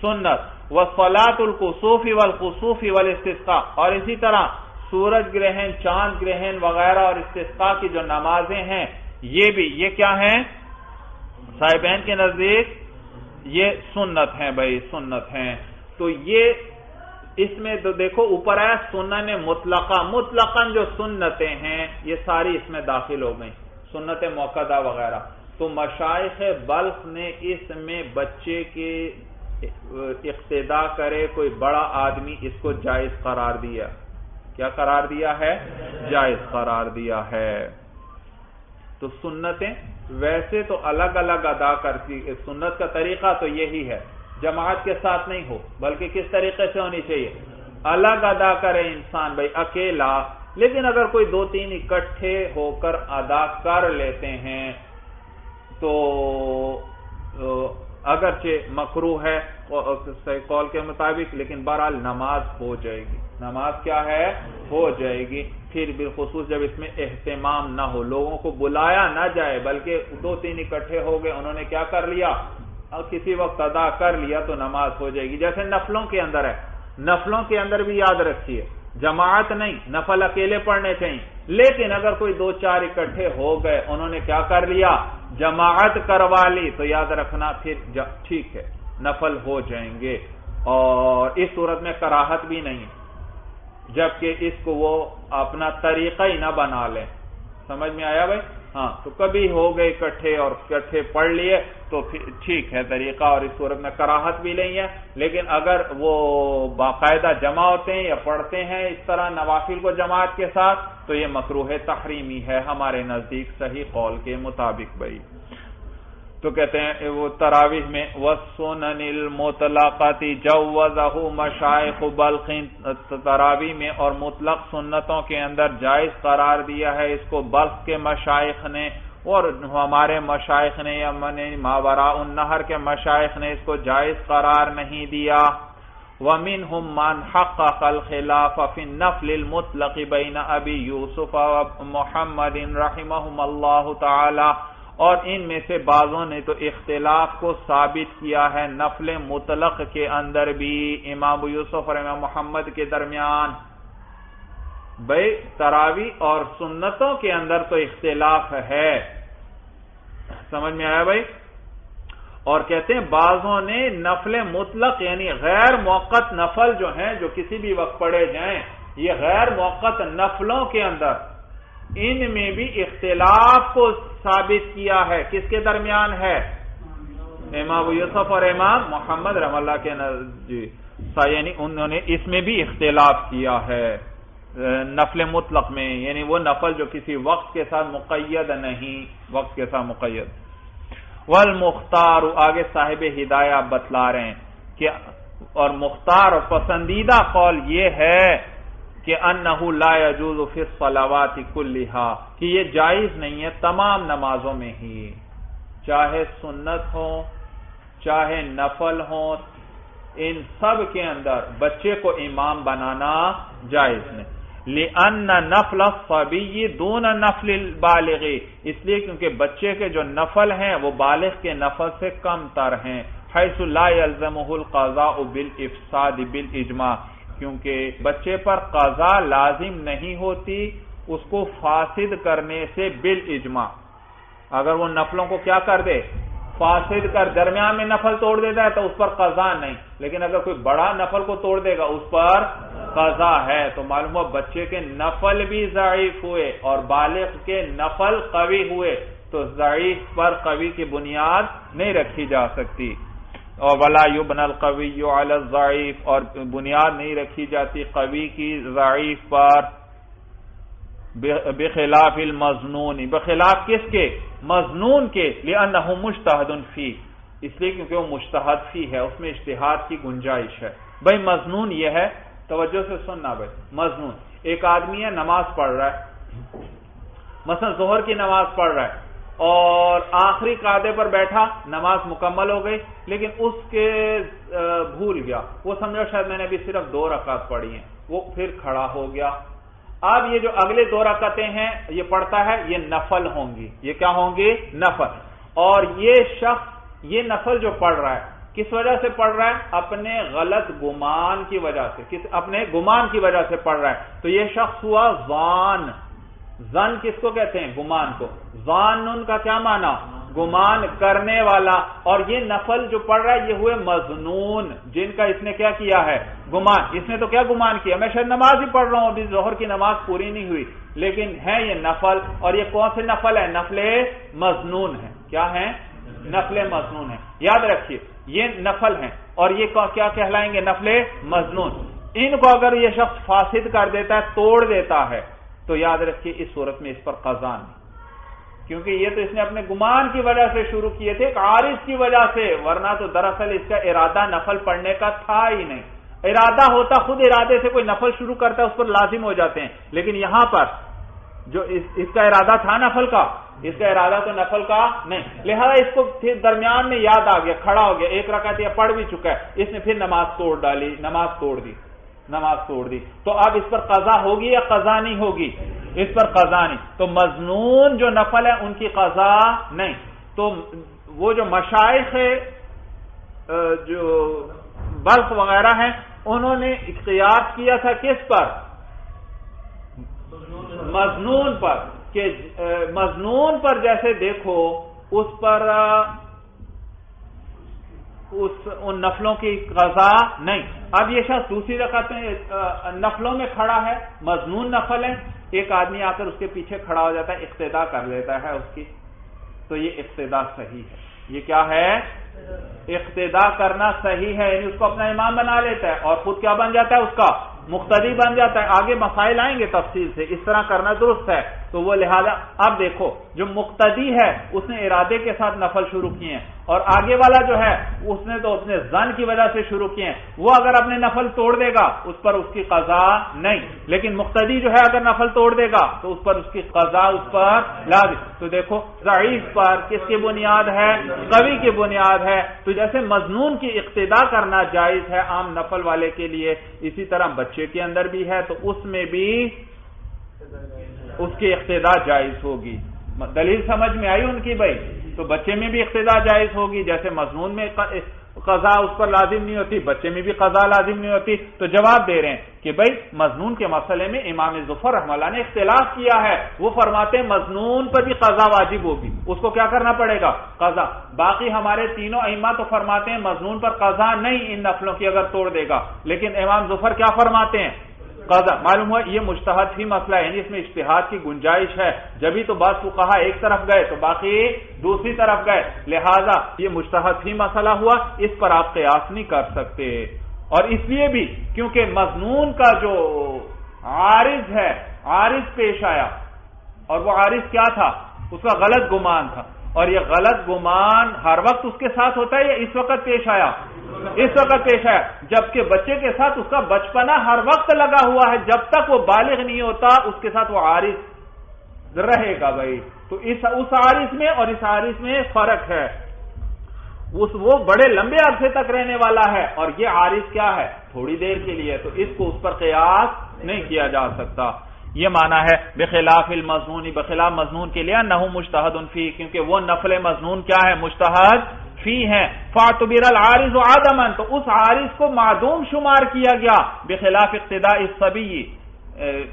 سنت۔ وصلاۃ الکسوف والخسوف والاستسقاء، اور اسی طرح سورج گرہن، چاند گرہن وغیرہ اور استسقاء کی جو نمازیں ہیں یہ کیا ہیں صاحبین کے نزدیک؟ یہ سنت ہیں بھائی، سنت ہیں۔ تو یہ اس میں تو دیکھو اوپر ہے سنن مطلقاً جو سنتیں ہیں یہ ساری اس میں داخل ہو گئیں، سنت موقدہ وغیرہ۔ تو مشائخ بلخ نے اس میں بچے کے اقتدا کرے کوئی بڑا آدمی، اس کو جائز قرار دیا۔ کیا قرار دیا ہے؟ جائز قرار دیا ہے۔ تو سنتیں ویسے تو الگ الگ ادا کرتی، سنت کا طریقہ تو یہی ہے، جماعت کے ساتھ نہیں ہو، بلکہ کس طریقے سے ہونی چاہیے؟ الگ ادا کرے انسان بھائی اکیلا، لیکن اگر کوئی دو تین اکٹھے ہو کر ادا کر لیتے ہیں تو اگرچہ مکروہ ہے صحیح قول کے مطابق، لیکن بہرحال نماز ہو جائے گی۔ نماز کیا ہے؟ ہو جائے گی۔ پھر بالخصوص جب اس میں اہتمام نہ ہو، لوگوں کو بلایا نہ جائے، بلکہ دو تین اکٹھے ہو گئے، انہوں نے کیا کر لیا؟ کسی وقت ادا کر لیا تو نماز ہو جائے گی۔ جیسے نفلوں کے اندر ہے، نفلوں کے اندر بھی یاد رکھیے جماعت نہیں، نفل اکیلے پڑھنے چاہیے، لیکن اگر کوئی دو چار اکٹھے ہو گئے، انہوں نے کیا کر لیا؟ جماعت کروا لی، تو یاد رکھنا پھر ٹھیک ہے، نفل ہو جائیں گے۔ اور اس صورت میں کراہت بھی نہیں، جبکہ اس کو وہ اپنا طریقہ ہی نہ بنا لیں۔ سمجھ میں آیا بھائی؟ ہاں، تو کبھی ہو گئے اکٹھے اور اکٹھے پڑھ لیے تو پھر ٹھیک ہے طریقہ، اور اس صورت میں کراہت بھی نہیں ہے۔ لیکن اگر وہ باقاعدہ جمع ہوتے ہیں یا پڑھتے ہیں اس طرح نوافل کو جماعت کے ساتھ، تو یہ مکروہ تحریمی ہے ہمارے نزدیک صحیح قول کے مطابق بھائی۔ تو کہتے ہیں وہ تراویح میں وَالسُّنَنِ الْمُطْلَقَةِ جَوَّزَهُ مَشَائِخُ بَلْخٍ، تراویح میں اور مطلق سنتوں کے اندر جائز قرار دیا ہے اس کو بلخ کے مشائخ نے، اور ہمارے مشائخ نے یا ماوراء النہر کے مشائخ نے اس کو جائز قرار نہیں دیا۔ وَمِنْهُمْ مَنْ حَقَّقَ الْخِلَافَ فِي النَّفْلِ الْمُطْلَقِ بَيْنَ أَبِي يُوسُفَ وَمُحَمَّدٍ رَحِمَهُمَ اللَّهُ تَعَالَى، اور ان میں سے بعضوں نے تو اختلاف کو ثابت کیا ہے نفل مطلق کے اندر بھی امام ابو یوسف اور امام محمد کے درمیان۔ بھائی تراویح اور سنتوں کے اندر تو اختلاف ہے، سمجھ میں آیا بھائی؟ اور کہتے ہیں بعضوں نے نفل مطلق یعنی غیر موقت نفل جو ہیں، جو کسی بھی وقت پڑھے جائیں، یہ غیر موقت نفلوں کے اندر ان میں بھی اختلاف کو ثابت کیا ہے۔ کس کے درمیان ہے؟ امام ابو یوسف اور امام محمد رحمہ اللہ کے یعنی انہوں نے اس میں بھی اختلاف کیا ہے نفل مطلق میں، یعنی وہ نفل جو کسی وقت کے ساتھ مقید نہیں، وقت کے ساتھ مقید۔ والمختار، آگے صاحب ہدایہ بتلا رہے ہیں کہ اور مختار اور پسندیدہ قول یہ ہے کہ انہ لا یجوز فی الصلوات کلھا، کہ یہ جائز نہیں ہے تمام نمازوں میں ہی، چاہے سنت ہو چاہے نفل ہو، ان سب کے اندر بچے کو امام بنانا جائز نہیں۔ لأن نفل الصبی دون نفل البالغ، اس لیے کیونکہ بچے کے جو نفل ہیں وہ بالغ کے نفل سے کم تر ہیں۔ حیث لا یلزمہ القضاء بالافساد بالاجماع، کیونکہ بچے پر قضا لازم نہیں ہوتی اس کو فاسد کرنے سے بالاجماع۔ اگر وہ نفلوں کو کیا کر دے؟ فاسد کر، درمیان میں نفل توڑ دیتا ہے تو اس پر قضا نہیں، لیکن اگر کوئی بڑا نفل کو توڑ دے گا اس پر قضا ہے، تو معلوم ہوا بچے کے نفل بھی ضعیف ہوئے اور بالغ کے نفل قوی ہوئے، تو ضعیف پر قوی کی بنیاد نہیں رکھی جا سکتی. اور ولا یبنى القوی علی الضعیف، اور بنیاد نہیں رکھی جاتی قوی کی ضعیف پر. بخلاف المظنون، بخلاف کس کے؟ مظنون کے. لأنہ مجتہد فی، اس لیے کیونکہ وہ مجتہد فی ہے، اس میں اجتہاد کی گنجائش ہے. بھائی مظنون یہ ہے، توجہ سے سننا بھائی، مظنون ایک آدمی ہے نماز پڑھ رہا ہے، مثلا ظہر کی نماز پڑھ رہا ہے اور آخری قاعدے پر بیٹھا، نماز مکمل ہو گئی، لیکن اس کے بھول گیا، وہ سمجھا شاید میں نے ابھی صرف 2 رکعت پڑھی ہیں، وہ پھر کھڑا ہو گیا. اب یہ جو اگلے 2 رکعتیں ہیں یہ پڑھتا ہے، یہ نفل ہوں گی. یہ کیا ہوں گی؟ نفل. اور یہ شخص یہ نفل جو پڑھ رہا ہے کس وجہ سے پڑھ رہا ہے؟ اپنے غلط گمان کی وجہ سے، اپنے گمان کی وجہ سے پڑھ رہا ہے. تو یہ شخص ہوا ظان. ظن کس کو کہتے ہیں؟ گمان کو. ظان کا کیا معنی؟ گمان کرنے والا. اور یہ نفل جو پڑھ رہا ہے یہ ہوئے مظنون، جن کا اس نے کیا کیا ہے؟ گمان. اس نے تو کیا گمان کیا؟ میں شاید نماز ہی پڑھ رہا ہوں، ابھی ظہر کی نماز پوری نہیں ہوئی، لیکن ہے یہ نفل. اور یہ کون سے نفل ہے؟ نفل مظنون ہے. کیا ہے؟ نفل مظنون ہے. یاد رکھیے یہ نفل ہیں اور یہ کیا کہلائیں گے؟ نفل مظنون. ان کو اگر یہ شخص فاسد کر دیتا ہے، توڑ دیتا ہے، تو یاد رکھیے اس صورت میں اس پر قضا نہیں، کیونکہ یہ تو اس نے اپنے گمان کی وجہ سے شروع کیے تھے، عارض کی وجہ سے، ورنہ تو دراصل اس کا ارادہ نفل پڑھنے کا تھا ہی نہیں. ارادہ ہوتا، خود ارادے سے کوئی نفل شروع کرتا ہے اس پر لازم ہو جاتے ہیں، لیکن یہاں پر جو اس کا ارادہ تھا نفل کا، اس کا ارادہ تو نفل کا نہیں، لہذا اس کو پھر درمیان میں یاد آ گیا، کھڑا ہو گیا، 1 رکعت یہ پڑھ بھی چکا ہے، اس نے پھر نماز توڑ ڈالی، نماز توڑ دی. تو اب اس پر قضا ہوگی یا قضا نہیں ہوگی؟ اس پر قضا نہیں. تو مظنون جو نفل ہے ان کی قضا نہیں. تو وہ جو مشائخ جو بلخ وغیرہ ہیں انہوں نے اختیار کیا تھا کس پر؟ مظنون پر. کہ مظنون پر جیسے دیکھو اس پر ان نفلوں کی قضا نہیں. اب یہ شخص دوسری رکعت میں نفلوں میں کھڑا ہے، مظنون نفل ہے، ایک آدمی آ کر اس کے پیچھے کھڑا ہو جاتا ہے، اقتدا کر لیتا ہے اس کی، تو یہ اقتدا صحیح ہے. یہ کیا ہے؟ اقتدا کرنا صحیح ہے، یعنی اس کو اپنا امام بنا لیتا ہے اور خود کیا بن جاتا ہے؟ اس کا مقتدی بن جاتا ہے. آگے مسائل آئیں گے تفصیل سے، اس طرح کرنا درست ہے. تو وہ لہذا اب دیکھو جو مقتدی ہے اس نے ارادے کے ساتھ نفل شروع کیے ہیں، اور آگے والا جو ہے اس نے تو اپنے ظن کی وجہ سے شروع کیے ہیں، وہ اگر اپنے نفل توڑ دے گا اس پر اس کی قضا نہیں. لیکن مقتدی جو ہے اگر نفل توڑ دے گا تو اس پر اس کی قضا اس پر لازم. تو دیکھو ضعیف پر کس کی بنیاد ہے؟ قوی کی بنیاد ہے. تو جیسے مظنون کی اقتدا کرنا جائز ہے عام نفل والے کے لیے، اسی طرح بچے کے اندر بھی ہے، تو اس میں بھی اس کی اقتدا جائز ہوگی. دلیل سمجھ میں آئی ان کی بھائی؟ تو بچے میں بھی اقتدا جائز ہوگی، جیسے مظنون میں قضا اس پر لازم نہیں ہوتی، بچے میں بھی قضا لازم نہیں ہوتی. تو جواب دے رہے ہیں کہ بھائی مظنون کے مسئلے میں امام ظفر رحمہ اللہ نے اختلاف کیا ہے. وہ فرماتے ہیں مظنون پر بھی قضا واجب ہوگی، اس کو کیا کرنا پڑے گا؟ قضا. باقی ہمارے تینوں ائمہ تو فرماتے ہیں مظنون پر قضا نہیں ان نفلوں کی اگر توڑ دے گا، لیکن امام ظفر کیا فرماتے ہیں؟ قضا. معلوم ہوا یہ مجتہد ہی مسئلہ ہے، یعنی اس میں اجتہاد کی گنجائش ہے، جبھی تو بعض فقہا ایک طرف گئے تو باقی دوسری طرف گئے، لہذا یہ مجتہد ہی مسئلہ ہوا، اس پر آپ قیاس نہیں کر سکتے. اور اس لیے بھی کیونکہ مظنون کا جو عارض ہے، عارض پیش آیا، اور وہ عارض کیا تھا؟ اس کا غلط گمان تھا، اور یہ غلط گمان ہر وقت اس کے ساتھ ہوتا ہے یا اس وقت پیش آیا؟ اس وقت پیش آیا. جبکہ بچے کے ساتھ اس کا بچپنا ہر وقت لگا ہوا ہے، جب تک وہ بالغ نہیں ہوتا اس کے ساتھ وہ عارض رہے گا بھائی. تو اس عارض میں اور اس عارض میں فرق ہے. وہ بڑے لمبے عرصے تک رہنے والا ہے، اور یہ عارض کیا ہے؟ تھوڑی دیر کے لیے. تو اس کو اس پر قیاس نہیں کیا جا سکتا. یہ معنی ہے بخلاف المظنون، بخلاف مظنون کے لیے انہ مجتہد فی، کیونکہ وہ نفل مظنون کیا ہے؟ مجتہد فی ہیں. فاعتبر العارض عدما، تو اس عارض کو معدوم شمار کیا گیا. بخلاف اقتداء الصبی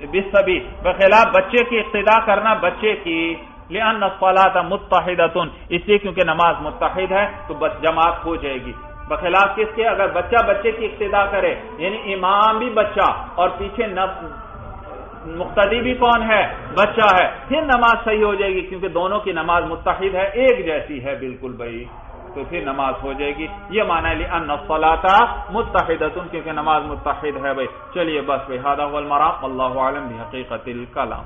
بالصبی، بخلاف بچے کی اقتداء کرنا بچے کی. لأن الصلاة متحدۃ، اس لیے کیونکہ نماز متحد ہے تو بس جماعت ہو جائے گی. بخلاف کس کے؟ اگر بچہ بچے کی اقتدا کرے، یعنی امام بھی بچہ اور پیچھے مقتدی بھی کون ہے؟ بچہ ہے، پھر نماز صحیح ہو جائے گی، کیونکہ دونوں کی نماز متحد ہے، ایک جیسی ہے بالکل بھائی، تو پھر نماز ہو جائے گی۔ یہ معنی ہے لأن الصلاة متحدۃ، کیونکہ نماز متحد ہے بھائی۔ چلیے بس بھائی، ھذا هو المرام، واللہ اعلم بحقیقت الکلام۔